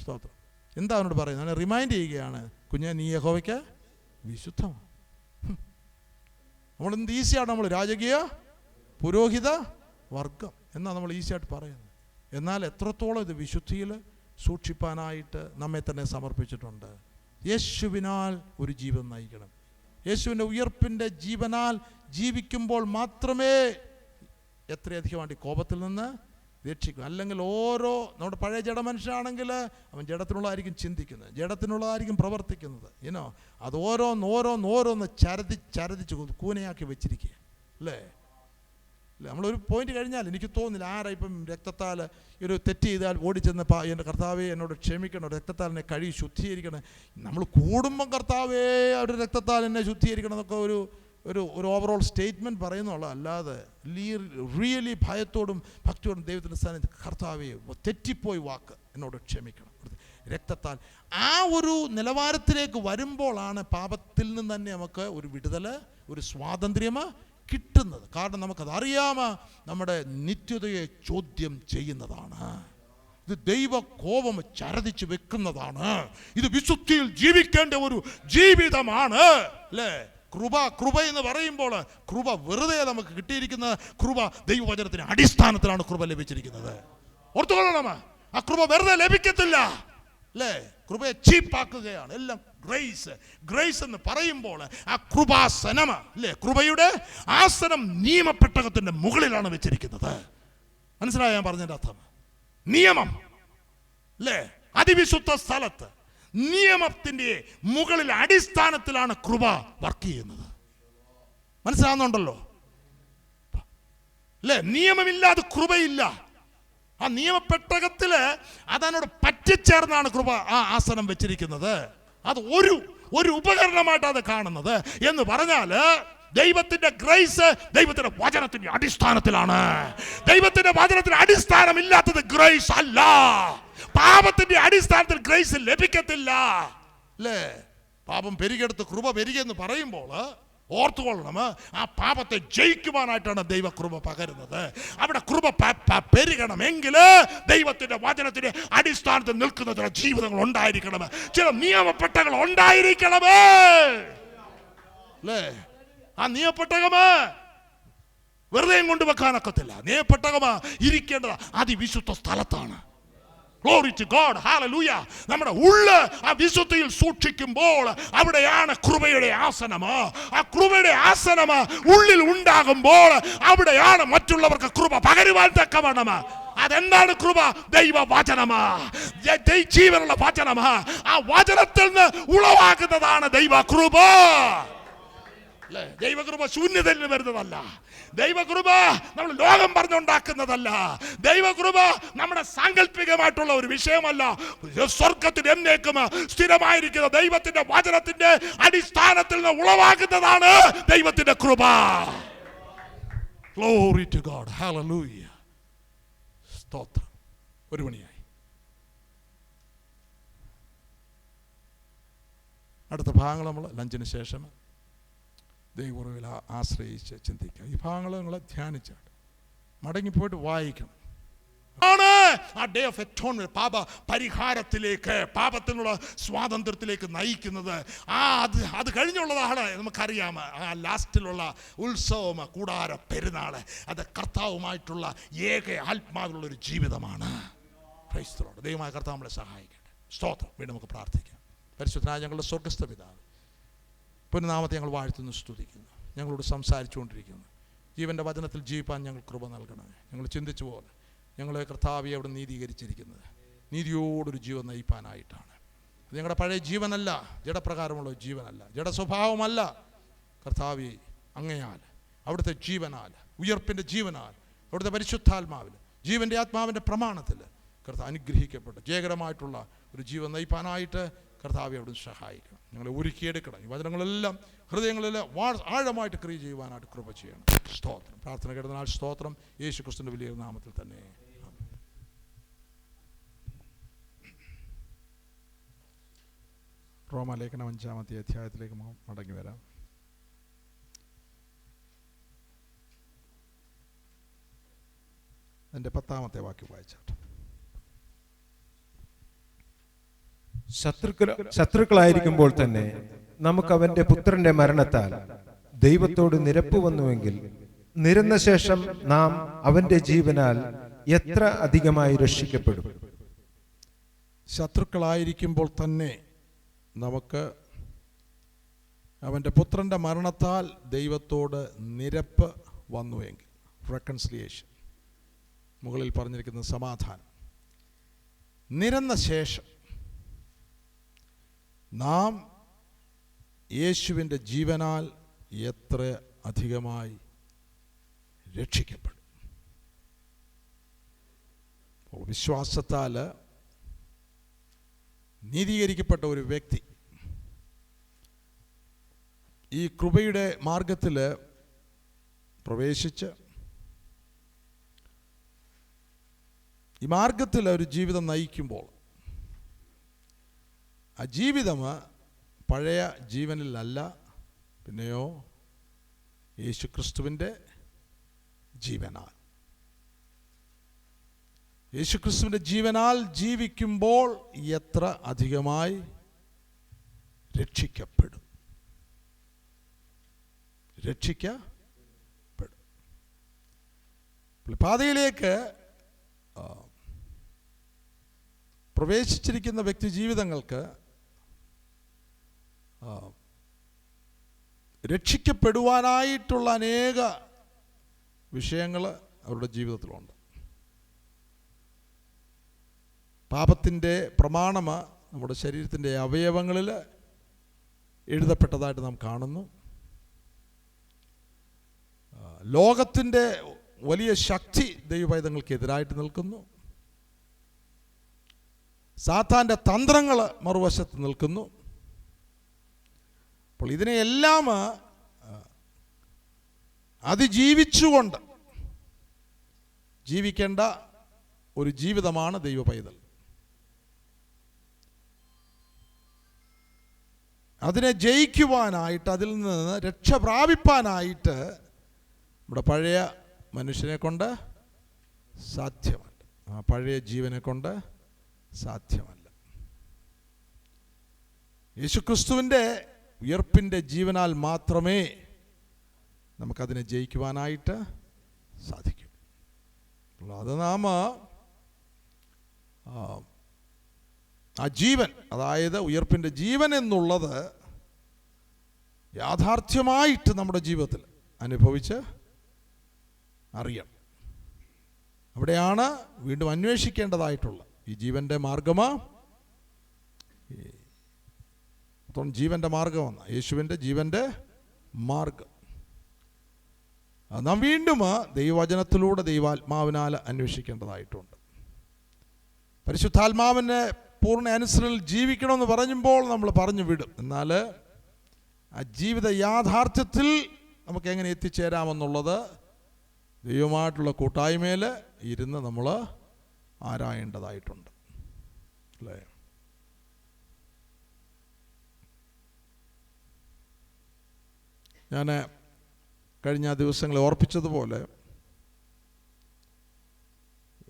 B: സ്തോത്രം. എന്താ അവനോട് പറയുന്നത്? അവനെ റിമൈൻഡ് ചെയ്യുകയാണ്, കുഞ്ഞെ നീ യഹോവയ്ക്ക് വിശുദ്ധമാണ്. നമ്മളെന്ത് ഈസിയാണ് നമ്മൾ രാജകീയ പുരോഹിത വർഗം എന്നാണ് നമ്മൾ ഈസിയായിട്ട് പറയുന്നത്. എന്നാൽ എത്രത്തോളം ഇത് വിശുദ്ധിയിൽ സൂക്ഷിപ്പാനായിട്ട് നമ്മെ തന്നെ സമർപ്പിച്ചിട്ടുണ്ട്. യേശുവിനാൽ ഒരു ജീവൻ നയിക്കണം. യേശുവിൻ്റെ ഉയർപ്പിൻ്റെ ജീവനാൽ ജീവിക്കുമ്പോൾ മാത്രമേ എത്രയധികമായിട്ട് കോപത്തിൽ നിന്ന് രക്ഷിക്കും. അല്ലെങ്കിൽ നമ്മുടെ പഴയ ജഡമനുഷ്യനാണെങ്കിൽ അവൻ ജഡത്തിനുള്ളതായിരിക്കും ചിന്തിക്കുന്നത്, ജഡത്തിനുള്ളതായിരിക്കും പ്രവർത്തിക്കുന്നത്. അത് ഓരോന്ന് ചരതിച്ച് കൂനയാക്കി വെച്ചിരിക്കുക അല്ലേ? നമ്മളൊരു പോയിന്റ് കഴിഞ്ഞാൽ എനിക്ക് തോന്നുന്നില്ല ആരാ ഇപ്പം രക്തത്താൽ ഒരു തെറ്റ് ചെയ്താൽ ഓടിച്ചെന്ന് എൻ്റെ കർത്താവേ എന്നോട് ക്ഷമിക്കണം, രക്തത്താൽ എന്നെ കഴുകി ശുദ്ധീകരിക്കണം. നമ്മൾ കൂടുമ്പം കർത്താവേ അവരുടെ രക്തത്താൽ എന്നെ ശുദ്ധീകരിക്കണം എന്നൊക്കെ ഒരു ഓവറോൾ സ്റ്റേറ്റ്മെൻറ്റ് പറയുന്നുള്ള അല്ലാതെ റിയലി ഭയത്തോടും ഭക്തിയോടും ദൈവത്തിൻ്റെ സ്ഥാനത്ത് കർത്താവേ തെറ്റിപ്പോയി വാക്ക് എന്നോട് ക്ഷമിക്കണം രക്തത്താൽ ആ ഒരു നിലവാരത്തിലേക്ക് വരുമ്പോഴാണ് പാപത്തിൽ നിന്ന് തന്നെ നമുക്ക് ഒരു വിടുതൽ, ഒരു സ്വാതന്ത്ര്യം കിട്ടുന്നത്. കാരണം നമുക്കതറിയാമോ, നമ്മുടെ നിത്യതയെ ചോദ്യം ചെയ്യുന്നതാണ്. ഇത് ദൈവ കോപം ചരതിച്ച് വെക്കുന്നതാണ്. ഇത് വിശുദ്ധിയിൽ ജീവിക്കേണ്ട ഒരു ജീവിതമാണ് അല്ലേ? കൃപ എന്ന് പറയുമ്പോൾ കൃപ വെറുതെ നമുക്ക് കിട്ടിയിരിക്കുന്നത്. കൃപ ദൈവവചനത്തിന് അടിസ്ഥാനത്തിലാണ് കൃപ ലഭിച്ചിരിക്കുന്നത്. ഓർത്തുകൊള്ളണം, ആ കൃപ വെറുതെ ലഭിക്കത്തില്ല അല്ലേ? കൃപയെ ചീപ്പാക്കുകയാണ് എല്ലാം. ഗ്രേസ് എന്ന് പറയുമ്പോൾ ആ കൃപാസനം അല്ലേ, കൃപയുടെ ആസനം നിയമപ്പെട്ടകത്തിന്റെ മുകളിലാണ് വെച്ചിരിക്കുന്നത്. മനസ്സിലായോ ഞാൻ പറഞ്ഞതിന്റെ അർത്ഥം? നിയമം അല്ലേ, അതിവിശുദ്ധ സ്ഥലത്ത് നിയമത്തിന്റെ മുകളിൽ അടിസ്ഥാനത്തിലാണ് കൃപ വർക്ക് ചെയ്യുന്നത്. മനസ്സിലാവുന്നുണ്ടല്ലോ അല്ലേ? നിയമമില്ലാതെ കൃപയില്ല. ആ നിയമപ്പെട്ടകത്തില് അതതിനോട് പറ്റിച്ചേർന്നാണ് കൃപ ആ ആസനം വെച്ചിരിക്കുന്നത്. അത് ഒരു ഉപകരണമായിട്ട് അത് കാണുന്നത് എന്ന് പറഞ്ഞാല് ദൈവത്തിന്റെ ഗ്രേസ് ദൈവത്തിന്റെ വചനത്തിന്റെ അടിസ്ഥാനത്തിലാണ്. ദൈവത്തിന്റെ വചനത്തിന് അടിസ്ഥാനമില്ലാത്തത് ഗ്രേസ് അല്ല. പാപത്തിന്റെ അടിസ്ഥാനത്തിൽ ഗ്രേസ് ലഭിക്കത്തില്ല. അല്ലേ? പാപം പെരുകെടുത്ത് കൃപ പെരുകെന്ന് പറയുമ്പോൾ ഓർത്തുകൊള്ളണം, ആ പാപത്തെ ജയിക്കുവാനായിട്ടാണ് ദൈവകൃപ പകരുന്നത്. അവിടെ കൃപ പെരുകണമെങ്കിൽ ദൈവത്തിന്റെ വചനത്തിന്റെ അടിസ്ഥാനത്തിൽ നിൽക്കുന്ന ചില ജീവിതങ്ങൾ ഉണ്ടായിരിക്കണം, ചില നിയമപ്പെട്ടകൾ ഉണ്ടായിരിക്കണമേ. അല്ലേ? ആ നിയമപ്പെട്ടകമ് വെറുതെ കൊണ്ടുവെക്കാനൊക്കത്തില്ല. നിയമപ്പെട്ടകമ ഇരിക്കേണ്ടത് അതിവിശുദ്ധ സ്ഥലത്താണ്. Glory to God, hallelujah. നമ്മുടെ ഉള്ള് ആ വിശുദ്ധിയിൽ സൂക്ഷിക്കുമ്പോൾ അവിടെയാണ് കൃപയുടെ ആസനം. ആ കൃപയുടെ ആസനം ഉള്ളിൽ ഉണ്ടാകുമ്പോൾ അവിടെയാണ് മറ്റുള്ളവർക്ക് കൃപ പകരുവാൻ തക്കവണ്ണം. അതെന്താണ് കൃപ? ദൈവവചനമാ, ജീവനുള്ള വചനമാ. ആ വചനത്തിൽ നിന്ന് ഉളവാകുന്നതാണ് ദൈവകൃപ. ദൈവകൃപ ശൂന്യതയിൽ നിന്ന് വരുന്നതല്ല. ദൈവകൃപ നമ്മൾ ലോകം പറഞ്ഞുണ്ടാക്കുന്നതല്ല. ദൈവകൃപ നമ്മുടെ സാങ്കല്പികമായിട്ടുള്ള ഒരു വിഷയമല്ല. സ്വർഗത്തിൽ എന്നേക്കും സ്ഥിരമായിരിക്കുന്ന ദൈവത്തിന്റെ വചനത്തിന്റെ അടിസ്ഥാനത്തിൽ നിന്ന് ഉളവാകുന്നതാണ് ദൈവത്തിന്റെ കൃപ. Glory to God, hallelujah. സ്തോത്രം. 1 മണിയായി. അടുത്ത ഭാഗങ്ങൾ നമ്മൾ ലഞ്ചിന് ശേഷം ദൈവകൃപയിൽ ആശ്രയിച്ച് ചിന്തിക്കുക. ഈ ഭാഗങ്ങൾ നിങ്ങൾ ധ്യാനിച്ചാൽ മടങ്ങിപ്പോയിട്ട് വായിക്കണം. ആണ് ആ ഡേ ഓഫ് അറ്റോൺമെന്റ്, പാപ പരിഹാരത്തിലേക്ക്, പാപത്തിനുള്ള സ്വാതന്ത്ര്യത്തിലേക്ക് നയിക്കുന്നത്. അത് കഴിഞ്ഞുള്ളതാണ് നമുക്കറിയാം. ആ ലാസ്റ്റിലുള്ള ഉത്സവം, കൂടാര പെരുന്നാൾ, അത് കർത്താവുമായിട്ടുള്ള ഏക ആത്മാവിലുള്ളൊരു ജീവിതമാണ്. ദൈവമായ കർത്താവ് നമ്മളെ സഹായിക്കട്ടെ. സ്തോത്രം. വീണ്ടും നമുക്ക് പ്രാർത്ഥിക്കാം. പരിശുദ്ധനായ ഞങ്ങളുടെ സ്വർഗ്ഗസ്ഥ പിതാവേ, പുനഃനാമത്തെ ഞങ്ങൾ വാഴ്ത്തുന്നു, സ്തുതിക്കുന്നു. ഞങ്ങളോട് സംസാരിച്ചുകൊണ്ടിരിക്കുന്നു. ജീവൻ്റെ വചനത്തിൽ ജീവിപ്പാൻ ഞങ്ങൾ കൃപ നൽകണമേ. ഞങ്ങൾ ചിന്തിച്ചു പോലെ ഞങ്ങളെ കർത്താവെ അവിടെ നീതീകരിച്ചിരിക്കുന്നത് നീതിയോടൊരു ജീവൻ നയിപ്പാനായിട്ടാണ്. അത് ഞങ്ങളുടെ പഴയ ജീവനല്ല, ജഡപ്രകാരമുള്ള ജീവനല്ല, ജഡസ്വഭാവമല്ല. കർത്താവെ, അങ്ങയാൽ, അവിടുത്തെ ജീവനാൽ, ഉയർപ്പിൻ്റെ ജീവനാൽ, അവിടുത്തെ പരിശുദ്ധാത്മാവിൽ, ജീവൻ്റെ ആത്മാവിൻ്റെ പ്രമാണത്തിൽ കർത്താവ് അനുഗ്രഹിക്കപ്പെട്ട ജയകരമായിട്ടുള്ള ഒരു ജീവൻ നയിപ്പാനായിട്ട് കർത്താവെ അവിടുന്ന് സഹായിക്കണം. ഞങ്ങളെ ഒരുക്കിയെടുക്കണം. ഈ വചനങ്ങളെല്ലാം ഹൃദയങ്ങളെല്ലാം ആഴമായിട്ട് ക്രിയ ചെയ്യുവാനായിട്ട് കൃപ ചെയ്യണം. സ്തോത്രം. പ്രാർത്ഥന കേട്ടതിനാൽ സ്തോത്രം. യേശു ക്രിസ്തുവിന്റെ വലിയ നാമത്തിൽ തന്നെ. റോമാലേഖനം 5-ാമത്തെ അധ്യായത്തിലേക്ക് മടങ്ങി വരാം. എൻ്റെ 10-ാമത്തെ വാക്യം വായിച്ചാട്ടെ.
C: ശത്രുക്കളായിരിക്കുമ്പോൾ തന്നെ നമുക്ക് അവന്റെ പുത്രന്റെ മരണത്താൽ ദൈവത്തോട് നിരപ്പ് വന്നുവെങ്കിൽ നിരന്ന ശേഷം നാം അവന്റെ ജീവനാൽ എത്ര അധികമായി രക്ഷിക്കപ്പെടും.
B: ശത്രുക്കളായിരിക്കുമ്പോൾ തന്നെ നമുക്ക് അവൻ്റെ പുത്രൻ്റെ മരണത്താൽ ദൈവത്തോട് നിരപ്പ് വന്നുവെങ്കിൽ, റെക്കൺസിലിയേഷൻ, മുകളിൽ പറഞ്ഞിരിക്കുന്ന സമാധാനം, നിരന്ന ശേഷം നാം യേശുവിൻ്റെ ജീവനാൽ എത്ര അധികമായി രക്ഷിക്കപ്പെടും. വിശ്വാസത്താൽ നീതീകരിക്കപ്പെട്ട ഒരു വ്യക്തി ഈ കൃപയുടെ മാർഗത്തിൽ പ്രവേശിച്ച് ഈ മാർഗത്തിൽ ഒരു ജീവിതം നയിക്കുമ്പോൾ ആ ജീവിതം പഴയ ജീവനിലല്ല, പിന്നെയോ യേശുക്രിസ്തുവിൻ്റെ ജീവനാൽ, യേശുക്രിസ്തുവിൻ്റെ ജീവനാൽ ജീവിക്കുമ്പോൾ എത്ര അധികമായി രക്ഷിക്കപ്പെടും. പാതയിലേക്ക് പ്രവേശിച്ചിരിക്കുന്ന വ്യക്തി ജീവിതങ്ങൾക്ക് രക്ഷിക്കപ്പെടുവാനായിട്ടുള്ള അനേക വിഷയങ്ങൾ അവരുടെ ജീവിതത്തിലുണ്ട്. പാപത്തിൻ്റെ പ്രമാണം നമ്മുടെ ശരീരത്തിൻ്റെ അവയവങ്ങളിൽ എഴുതപ്പെട്ടതായിട്ട് നാം കാണുന്നു. ലോകത്തിൻ്റെ വലിയ ശക്തി ദൈവപൈതങ്ങൾക്കെതിരായിട്ട് നിൽക്കുന്നു. സാത്താൻ്റെ തന്ത്രങ്ങൾ മറുവശത്ത് നിൽക്കുന്നു. അപ്പോൾ ഇതിനെയെല്ലാം അതിജീവിച്ചുകൊണ്ട് ജീവിക്കേണ്ട ഒരു ജീവിതമാണ് ദൈവപൈതൽ. അതിനെ ജയിക്കുവാനായിട്ട്, അതിൽ നിന്ന് രക്ഷ പ്രാപിപ്പാനായിട്ട് നമ്മുടെ പഴയ മനുഷ്യനെ കൊണ്ട് സാധ്യമല്ല. ആ പഴയ ജീവനെ കൊണ്ട് സാധ്യമല്ല. യേശുക്രിസ്തുവിൻ്റെ ഉയർപ്പിൻ്റെ ജീവനാൽ മാത്രമേ നമുക്കതിനെ ജയിക്കുവാനായിട്ട് സാധിക്കും. അത് നാം ആ ജീവൻ, അതായത് ഉയർപ്പിൻ്റെ ജീവൻ എന്നുള്ളത് യാഥാർത്ഥ്യമായിട്ട് നമ്മുടെ ജീവിതത്തിൽ അനുഭവിച്ച് അറിയണം. അവിടെയാണ് വീണ്ടും അന്വേഷിക്കേണ്ടതായിട്ടുള്ള ഈ ജീവൻ്റെ മാർഗമാ, ജീവൻ്റെ മാർഗമെന്ന യേശുവിൻ്റെ ജീവൻ്റെ മാർഗം നാം വീണ്ടും ദൈവവചനത്തിലൂടെ ദൈവാത്മാവിനാൽ അന്വേഷിക്കേണ്ടതായിട്ടുണ്ട്. പരിശുദ്ധാത്മാവിനെ പൂർണ്ണ അനുസരണയിൽ ജീവിക്കണമെന്ന് പറയുമ്പോൾ നമ്മൾ പറഞ്ഞു വിടും. എന്നാൽ ആ ജീവിത യാഥാർത്ഥ്യത്തിൽ നമുക്ക് എങ്ങനെ എത്തിച്ചേരാമെന്നുള്ളത് ദൈവമായിട്ടുള്ള കൂട്ടായ്മയിൽ ഇരുന്ന് നമ്മൾ ആരായേണ്ടതായിട്ടുണ്ട്, അല്ലേ? ഞാൻ കഴിഞ്ഞ ദിവസങ്ങളെ ഓർപ്പിച്ചതുപോലെ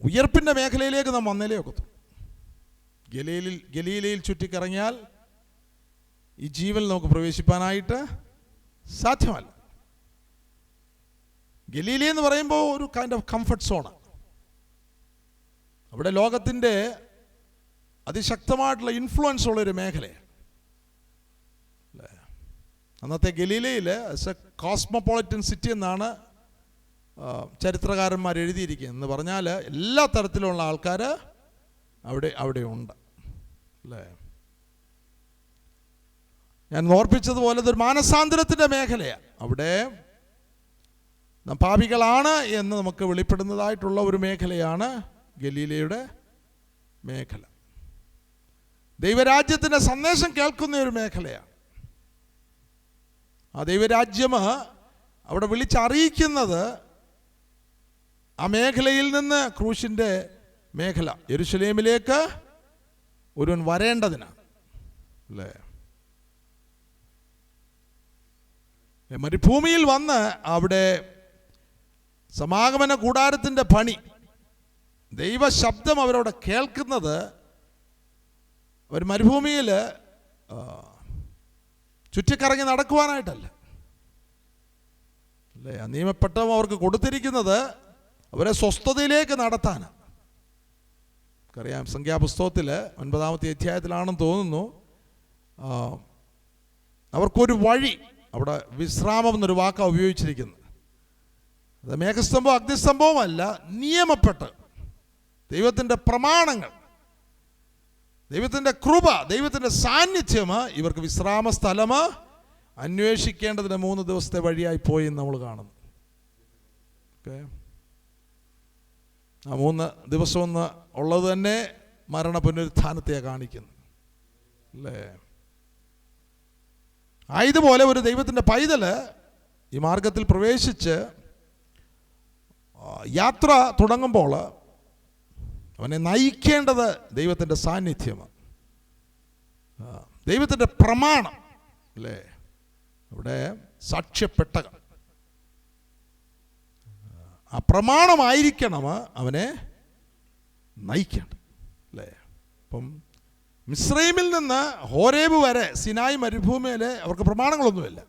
B: ഉയർപ്പിൻ്റെ മേഖലയിലേക്ക് നാം വന്നേലേ ഒക്കത്തു. ഗലീലയിൽ ചുറ്റിക്കറങ്ങിയാൽ ഈ ജീവൻ നമുക്ക് പ്രവേശിപ്പാനായിട്ട് സാധ്യമല്ല. ഗലീല എന്ന് പറയുമ്പോൾ ഒരു കൈൻഡ് ഓഫ് കംഫർട്ട് സോണാണ്. അവിടെ ലോകത്തിൻ്റെ അതിശക്തമായിട്ടുള്ള ഇൻഫ്ലുവൻസ് ഉള്ളൊരു മേഖലയാണ്. അന്നത്തെ ഗലീലയിൽ എ കോസ്മോപൊളിറ്റൻ സിറ്റി എന്നാണ് ചരിത്രകാരന്മാർ എഴുതിയിരിക്കുന്നത്. എന്ന് പറഞ്ഞാൽ എല്ലാ തരത്തിലുള്ള ആൾക്കാർ അവിടെ ഉണ്ട്, അല്ലേ? ഞാൻ ഓർപ്പിച്ചതുപോലെ ഇതൊരു മാനസാന്തരത്തിൻ്റെ മേഖലയാണ്. അവിടെ നാം പാപികളാണ് എന്ന് നമുക്ക് വെളിപ്പെടുന്നതായിട്ടുള്ള ഒരു മേഖലയാണ് ഗലീലയുടെ മേഖല. ദൈവരാജ്യത്തിൻ്റെ സന്ദേശം കേൾക്കുന്ന ഒരു മേഖലയാണ്. ആ ദൈവരാജ്യം അവിടെ വിളിച്ചറിയിക്കുന്നത് ആ മേഖലയിൽ നിന്ന് ക്രൂശിൻ്റെ മേഖല യെരുശലേമിലേക്ക് ഒരുവൻ വരേണ്ടതിനാണ്, അല്ലേ? മരുഭൂമിയിൽ വന്ന് അവിടെ സമാഗമന കൂടാരത്തിൻ്റെ പണി, ദൈവശബ്ദം അവരവിടെ കേൾക്കുന്നത് അവർ മരുഭൂമിയിൽ ചുറ്റിക്കറങ്ങി നടക്കുവാനായിട്ടല്ല, അല്ലേ? ആ നിയമപ്പെട്ടം അവർക്ക് കൊടുത്തിരിക്കുന്നത് അവരെ സ്വസ്ഥതയിലേക്ക് നടത്താനാണ്. അറിയാം, സംഖ്യാപുസ്തകത്തിൽ 9-ാമത്തെ അധ്യായത്തിലാണെന്ന് തോന്നുന്നു, അവർക്കൊരു വഴി, അവിടെ വിശ്രാമം എന്നൊരു വാക്കാണ് ഉപയോഗിച്ചിരിക്കുന്നത്. അത് മേഘസ്തംഭവും അഗ്നിസ്തംഭവും അല്ല, നിയമപ്പെട്ട് ദൈവത്തിൻ്റെ പ്രമാണങ്ങൾ, ദൈവത്തിൻ്റെ കൃപ, ദൈവത്തിൻ്റെ സാന്നിധ്യം ഇവർക്ക് വിശ്രാമ സ്ഥലം അന്വേഷിക്കേണ്ടതിന് 3 ദിവസത്തെ വഴിയായി പോയി നമ്മൾ കാണുന്നു. ഓക്കെ, ആ 3 ദിവസമെന്ന് ഉള്ളത് തന്നെ മരണ പുനരുത്ഥാനത്തെയാണ് കാണിക്കുന്നത്, അല്ലേ? ആയതുപോലെ ഒരു ദൈവത്തിൻ്റെ പൈതൽ ഈ മാർഗത്തിൽ പ്രവേശിച്ച് യാത്ര തുടങ്ങുമ്പോൾ അവനെ നയിക്കേണ്ടത് ദൈവത്തിൻ്റെ സാന്നിധ്യമാണ്, ദൈവത്തിൻ്റെ പ്രമാണം, അല്ലേ? അവിടെ സാക്ഷ്യപ്പെട്ടകം, ആ പ്രമാണമായിരിക്കണം അവനെ നയിക്കേണ്ടത്, അല്ലേ? അപ്പം മിസ്രൈമിൽ നിന്ന് ഹോരേബ് വരെ സിനായി മരുഭൂമിയിൽ അവർക്ക് പ്രമാണങ്ങളൊന്നുമില്ല.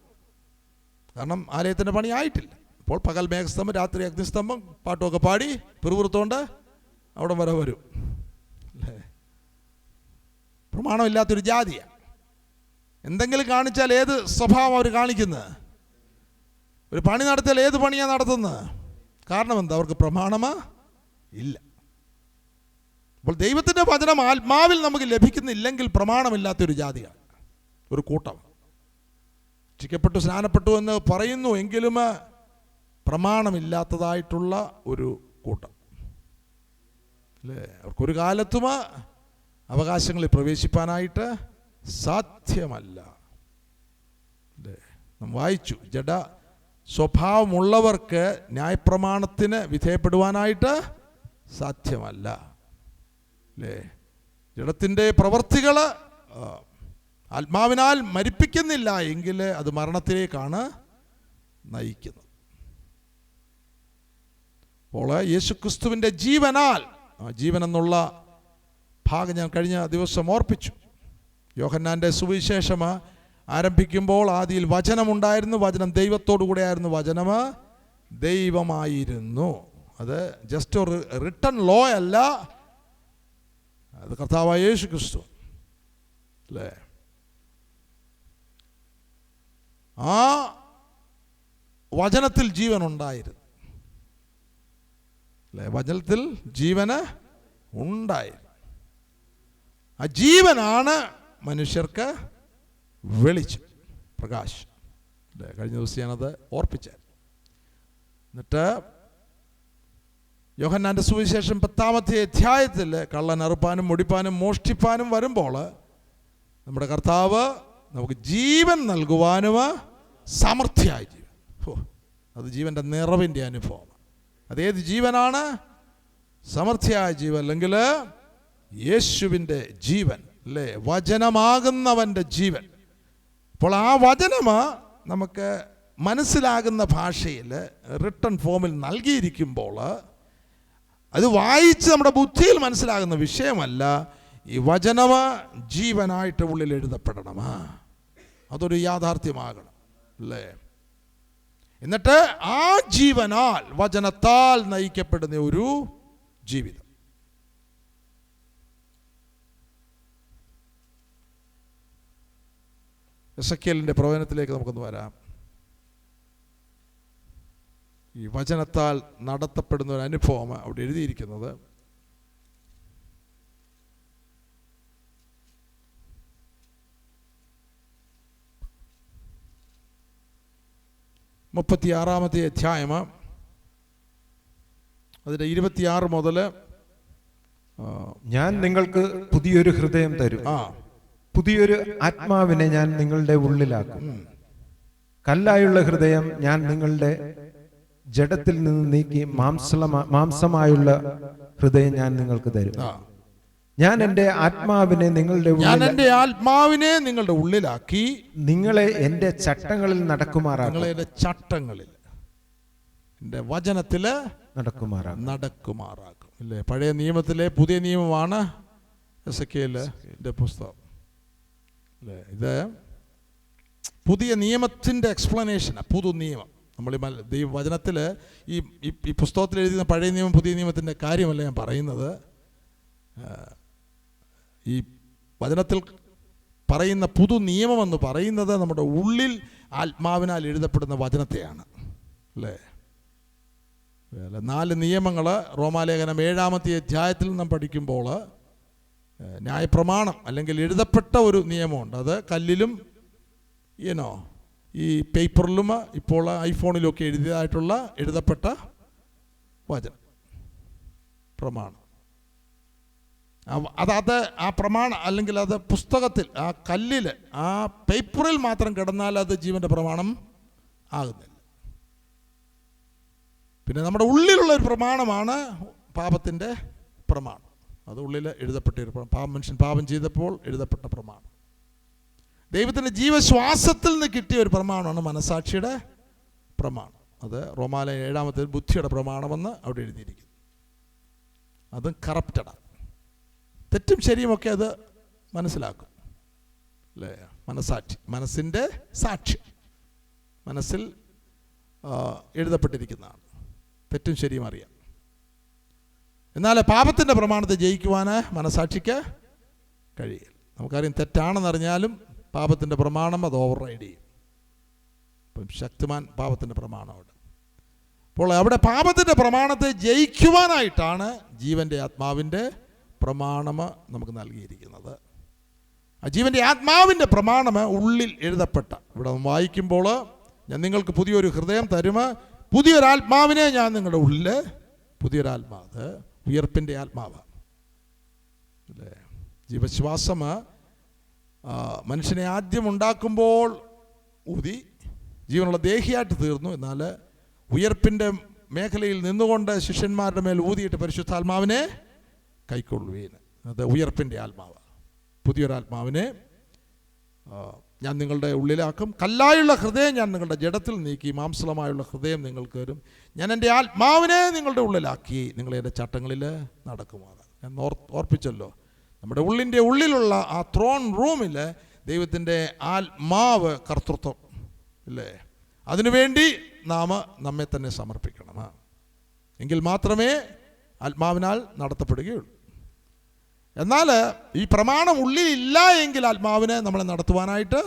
B: കാരണം ആലയത്തിൻ്റെ പണി ആയിട്ടില്ല. അപ്പോൾ പകൽ മേഘസ്തംഭം, രാത്രി അഗ്നിസ്തംഭം, പാട്ടുമൊക്കെ പാടി പിറുപിറുത്തോണ്ട് അവിടെ വരെ വരും, അല്ലേ? പ്രമാണമില്ലാത്തൊരു ജാതിയാണ്. എന്തെങ്കിലും കാണിച്ചാൽ ഏത് സ്വഭാവം അവർ കാണിക്കുന്നത്? ഒരു പണി നടത്തിയാൽ ഏത് പണിയാണ് നടത്തുന്നത്? കാരണം എന്താ? അവർക്ക് പ്രമാണമാ ഇല്ല. അപ്പോൾ ദൈവത്തിൻ്റെ വചനം ആത്മാവിൽ നമുക്ക് ലഭിക്കുന്നില്ലെങ്കിൽ പ്രമാണമില്ലാത്തൊരു ജാതിയാണ്, ഒരു കൂട്ടം. രക്ഷിക്കപ്പെട്ടു സ്നാനപ്പെട്ടു എന്ന് പറയുന്നു, എങ്കിലും പ്രമാണമില്ലാത്തതായിട്ടുള്ള ഒരു കൂട്ടം, അല്ലേ? അവർക്കൊരു കാലത്തും അവകാശങ്ങളിൽ പ്രവേശിപ്പാനായിട്ട് സാധ്യമല്ല, അല്ലേ? നാം വായിച്ചു, ജഡ സ്വഭാവമുള്ളവർക്ക് ന്യായപ്രമാണത്തിന് വിധേയപ്പെടുവാനായിട്ട് സാധ്യമല്ല, അല്ലേ? ജഡത്തിൻ്റെ പ്രവൃത്തികൾ ആത്മാവിനാൽ മരിപ്പിക്കുന്നില്ല എങ്കിൽ അത് മരണത്തിലേക്കാണ് നയിക്കുന്നത്. അപ്പോൾ യേശുക്രിസ്തുവിൻ്റെ ജീവനാൽ, ആ ജീവൻ എന്നുള്ള ഭാഗം ഞാൻ കഴിഞ്ഞ ദിവസം ഓർപ്പിച്ചു. യോഹന്നാൻ്റെ സുവിശേഷം ആരംഭിക്കുമ്പോൾ ആദിയിൽ വചനമുണ്ടായിരുന്നു, വചനം ദൈവത്തോടു കൂടെ ആയിരുന്നു, വചനം ദൈവമായിരുന്നു. അത് ജസ്റ്റ് ഒരു റിട്ടൺ ലോ അല്ല, അത് കർത്താവായ യേശു ക്രിസ്തു അല്ലേ. ആ വചനത്തിൽ ജീവൻ ഉണ്ടായിരുന്നു അല്ലേ, വചനത്തിൽ ജീവന് ഉണ്ടായിരുന്നു. ആ ജീവനാണ് മനുഷ്യർക്ക് വെളിച്ചം, പ്രകാശം അല്ലേ. കഴിഞ്ഞ ദിവസം ഞാനത് ഓർപ്പിച്ചാൽ. എന്നിട്ട് യോഹന്നാൻ്റെ സുവിശേഷം 10-ാമത്തെ അധ്യായത്തിൽ കള്ളൻ അറുപ്പാനും മുടിപ്പാനും മോഷ്ടിപ്പാനും വരുമ്പോൾ നമ്മുടെ കർത്താവ് നമുക്ക് ജീവൻ നൽകുവാനും സമൃദ്ധിയായ ജീവൻ. അത് ജീവൻ്റെ നിറവിൻ്റെ അനുഭവം. അതേത് ജീവനാണ്? സമൃദ്ധിയായ ജീവൻ, അല്ലെങ്കിൽ യേശുവിൻ്റെ ജീവൻ അല്ലേ, വചനമാകുന്നവൻ്റെ ജീവൻ. അപ്പോൾ ആ വചനം നമുക്ക് മനസ്സിലാകുന്ന ഭാഷയിൽ റിട്ടൺ ഫോമിൽ നൽകിയിരിക്കുമ്പോൾ അത് വായിച്ച് നമ്മുടെ ബുദ്ധിയിൽ മനസ്സിലാകുന്ന വിഷയമല്ല. ഈ വചനം ജീവനായിട്ട് ഉള്ളിൽ എഴുതപ്പെടണം, അതൊരു യാഥാർത്ഥ്യമാകണം അല്ലേ. എന്നിട്ട് ആ ജീവനാൽ, വചനത്താൽ നയിക്കപ്പെടുന്ന ഒരു ജീവിതം. എസെക്കിയേലിൻ്റെ പ്രവചനത്തിലേക്ക് നമുക്കൊന്ന് വരാം. ഈ വചനത്താൽ നടത്തപ്പെടുന്ന ഒരു അനുഭവം അവിടെ എഴുതിയിരിക്കുന്നത്. മുപ്പത്തിയാറാമത്തെ അധ്യായം അതിൻ്റെ 26 മുതൽ,
C: ഞാൻ നിങ്ങൾക്ക് പുതിയൊരു ഹൃദയം തരും, പുതിയൊരു ആത്മാവിനെ ഞാൻ നിങ്ങളുടെ ഉള്ളിലാക്കും, കല്ലായുള്ള ഹൃദയം ഞാൻ നിങ്ങളുടെ ജഡത്തിൽ നിന്ന് നീക്കി മാംസമായുള്ള ഹൃദയം ഞാൻ നിങ്ങൾക്ക് തരും. ഞാൻ എൻ്റെ ആത്മാവിനെ
B: നിങ്ങളുടെ ഉള്ളിലാക്കി
C: നിങ്ങളെ എൻ്റെ ചട്ടങ്ങളിൽ നടക്കുമാറാക്കും,
B: ചട്ടങ്ങളിൽ, എൻ്റെ വചനത്തിൽ നടക്കുമാറാക്കും ഇല്ലേ. പഴയ നിയമത്തിലെ പുതിയ നിയമമാണ് എസെക്കിയേലിന്റെ പുസ്തകം അല്ലേ. ഇത് പുതിയ നിയമത്തിൻ്റെ എക്സ്പ്ലനേഷനാണ്, പുതു നിയമം. നമ്മൾ ഈ വചനത്തിൽ ഈ പുസ്തകത്തിൽ എഴുതുന്ന പഴയ നിയമം പുതിയ നിയമത്തിൻ്റെ കാര്യമല്ല ഞാൻ പറയുന്നത്. ഈ വചനത്തിൽ പറയുന്ന പുതു നിയമമെന്ന് പറയുന്നത് നമ്മുടെ ഉള്ളിൽ ആത്മാവിനാൽ എഴുതപ്പെടുന്ന വചനത്തെയാണ് അല്ലേ. 4 നിയമങ്ങൾ റോമാലേഖനം 7-ാമത്തെ അധ്യായത്തിൽ നാം പഠിക്കുമ്പോൾ ന്യായപ്രമാണം അല്ലെങ്കിൽ എഴുതപ്പെട്ട ഒരു നിയമമുണ്ട്. അത് കല്ലിലും ഈ പേപ്പറിലും ഇപ്പോൾ ഐഫോണിലുമൊക്കെ എഴുതപ്പെട്ട വചനം പ്രമാണം. അത് ആ പ്രമാണം അല്ലെങ്കിൽ അത് പുസ്തകത്തിൽ ആ കല്ലിൽ ആ പേപ്പറിൽ മാത്രം കിടന്നാൽ അത് ജീവൻ്റെ പ്രമാണം ആകുന്നില്ല. പിന്നെ നമ്മുടെ ഉള്ളിലുള്ള ഒരു പ്രമാണമാണ് പാപത്തിൻ്റെ പ്രമാണം. അത് ഉള്ളിൽ എഴുതപ്പെട്ട ഒരു മനുഷ്യൻ പാപം ചെയ്തപ്പോൾ എഴുതപ്പെട്ട പ്രമാണം. ദൈവത്തിൻ്റെ ജീവശ്വാസത്തിൽ നിന്ന് കിട്ടിയ ഒരു പ്രമാണമാണ് മനസാക്ഷിയുടെ പ്രമാണം. അത് റോമാലേഖനം 7-ാമത്തെ ബുദ്ധിയുടെ പ്രമാണമെന്ന് അവിടെ എഴുതിയിരിക്കുന്നു. അത് കറപ്റ്റഡാണ്. തെറ്റും ശരിയുമൊക്കെ അത് മനസ്സിലാക്കും അല്ലേ. മനസാക്ഷി, മനസ്സിൻ്റെ സാക്ഷ്യം, മനസ്സിൽ എഴുതപ്പെട്ടിരിക്കുന്നതാണ്. തെറ്റും ശരിയും അറിയാം. എന്നാൽ പാപത്തിൻ്റെ പ്രമാണത്തെ ജയിക്കുവാൻ മനസാക്ഷിക്ക് കഴിയില്ല. നമുക്കറിയാം, തെറ്റാണെന്നറിഞ്ഞാലും പാപത്തിൻ്റെ പ്രമാണം അത് ഓവർ റൈഡ് ചെയ്യും. ഇപ്പം ശക്തിമാൻ പാപത്തിൻ്റെ പ്രമാണമുണ്ട്. അപ്പോൾ അവിടെ പാപത്തിൻ്റെ പ്രമാണത്തെ ജയിക്കുവാനായിട്ടാണ് ജീവൻ്റെ ആത്മാവിൻ്റെ പ്രമാണം നമുക്ക് നൽകിയിരിക്കുന്നത്. ആ ജീവൻ്റെ ആത്മാവിൻ്റെ പ്രമാണം ഉള്ളിൽ എഴുതപ്പെട്ട, ഇവിടെ വായിക്കുമ്പോൾ ഞാൻ നിങ്ങൾക്ക് പുതിയൊരു ഹൃദയം തരും, പുതിയൊരാത്മാവിനെ ഞാൻ നിങ്ങളുടെ ഉള്ളിൽ, പുതിയൊരാത്മാവ് ഉയർപ്പിൻ്റെ ആത്മാവ് അല്ലേ. ജീവശ്വാസം മനുഷ്യനെ ആദ്യം ഉണ്ടാക്കുമ്പോൾ ഊതി ജീവനുള്ള ദേഹിയായിട്ട് തീർന്നു. എന്നാൽ ഉയർപ്പിൻ്റെ മേഖലയിൽ നിന്നുകൊണ്ട് ശിഷ്യന്മാരുടെ മേൽ ഊതിയിട്ട് പരിശുദ്ധാത്മാവിനെ കൈക്കൊള്ളുകയാണ്. അത് ഉയർപ്പിൻ്റെ ആത്മാവ്. പുതിയൊരാത്മാവിനെ ഞാൻ നിങ്ങളുടെ ഉള്ളിലാക്കും. കല്ലായുള്ള ഹൃദയം ഞാൻ നിങ്ങളുടെ ജഡത്തിൽ നീക്കി, മാംസളമായുള്ള ഹൃദയം നിങ്ങൾക്ക് വരും. ഞാൻ എൻ്റെ ആത്മാവിനെ നിങ്ങളുടെ ഉള്ളിലാക്കി, നിങ്ങളെ എൻ്റെ ചട്ടങ്ങളിൽ നടക്കുമാറാണ്. ഞാൻ ഓർപ്പിച്ചല്ലോ, നമ്മുടെ ഉള്ളിലുള്ള ആ ത്രോൺ റൂമിൽ ദൈവത്തിൻ്റെ ആത്മാവ് കർത്തൃത്വം ഇല്ലേ, അതിനുവേണ്ടി നാം നമ്മെ തന്നെ സമർപ്പിക്കണം. എങ്കിൽ മാത്രമേ ആത്മാവിനാൽ നടത്തപ്പെടുകയുള്ളൂ. എന്നാൽ ഈ പ്രമാണം ഉള്ളിലില്ല എങ്കിൽ ആത്മാവിനെ നമ്മളെ നടത്തുവാനായിട്ട്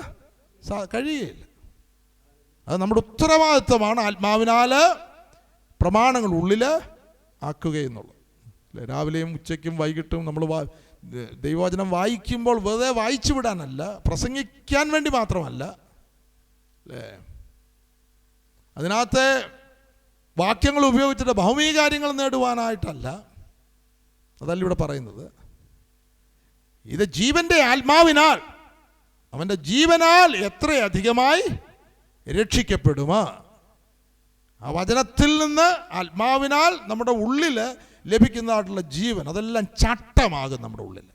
B: കഴിയുകയില്ല. അത് നമ്മുടെ ഉത്തരവാദിത്വമാണ്, ആത്മാവിനാൽ പ്രമാണങ്ങൾ ഉള്ളിൽ ആക്കുകയെന്നുള്ളത്. രാവിലെയും ഉച്ചയ്ക്കും വൈകിട്ടും നമ്മൾ ദൈവവചനം വായിക്കുമ്പോൾ വെറുതെ വായിച്ചു വിടാനല്ല, പ്രസംഗിക്കാൻ വേണ്ടി മാത്രമല്ല അല്ലേ, അതിനകത്തെ വാക്യങ്ങൾ ഉപയോഗിച്ചിട്ട് ഭൗമിക കാര്യങ്ങൾ നേടുവാനായിട്ടല്ല. അതല്ല ഇവിടെ പറയുന്നത്. ഇത് ജീവൻ്റെ ആത്മാവിനാൽ, അവൻ്റെ ജീവനാൽ എത്രയധികമായി രക്ഷിക്കപ്പെടുമോ, ആ വചനത്തിൽ നിന്ന് ആത്മാവിനാൽ നമ്മുടെ ഉള്ളിൽ ലഭിക്കുന്നതായിട്ടുള്ള ജീവൻ, അതെല്ലാം ചട്ടമാകും നമ്മുടെ ഉള്ളിൽ.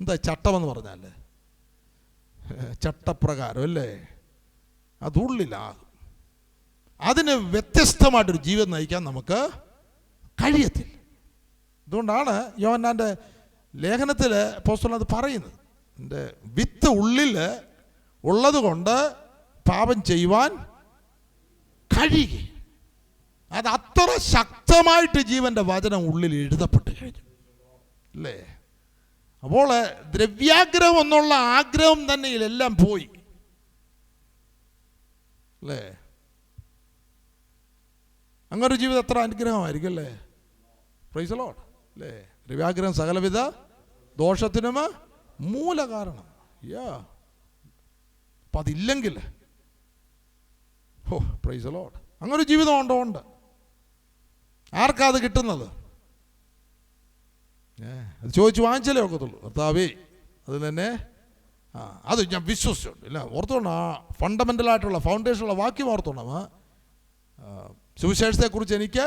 B: എന്താ ചട്ടമെന്ന് പറഞ്ഞാൽ? ചട്ടപ്രകാരം അല്ലേ, അതുള്ളിലാകും. അതിന് വ്യത്യസ്തമായിട്ടൊരു ജീവൻ നയിക്കാൻ നമുക്ക് കഴിയത്തില്ല. അതുകൊണ്ടാണ് യോഹന്നാൻ്റെ ലേഖനത്തിൽ അപ്പോസ്തലൻ അത് പറയുന്നത്. എൻ്റെ വിത്ത് ഉള്ളിൽ ഉള്ളത് കൊണ്ട് പാപം ചെയ്യുവാൻ കഴിയുക. അത് അത്ര ശക്തമായിട്ട് ജീവൻ്റെ വചനം ഉള്ളിൽ എഴുതപ്പെട്ട് കഴിഞ്ഞു അല്ലേ. അപ്പോൾ ദ്രവ്യാഗ്രഹം എന്നുള്ള ആഗ്രഹം തന്നെ ഇതിലെല്ലാം പോയി അല്ലേ. അങ്ങനൊരു ജീവിതം എത്ര അനുഗ്രഹമായിരിക്കും അല്ലേ. പ്രൈസ് ദി ലോർഡ് അല്ലേ. ദ്രവ്യാഗ്രഹം സകലവിധ ദോഷത്തിനും മൂല കാരണം. അപ്പം അതില്ലെങ്കിൽ പ്രൈസ് ദി ലോർഡ്, അങ്ങനൊരു ജീവിതം ഉണ്ട്. ആർക്കാ അത് കിട്ടുന്നത്? അത് ചോദിച്ച് വാങ്ങിച്ചാലേ ഒക്കത്തുള്ളൂ. കർത്താവേ അത് തന്നെ അത് ഞാൻ വിശ്വസിച്ചുണ്ട് ഇല്ല, ഓർത്തോണം. ആ ഫണ്ടമെൻ്റലായിട്ടുള്ള ഫൗണ്ടേഷനുള്ള വാക്യം ഓർത്തോണം. സുവിശേഷത്തെക്കുറിച്ച് എനിക്ക്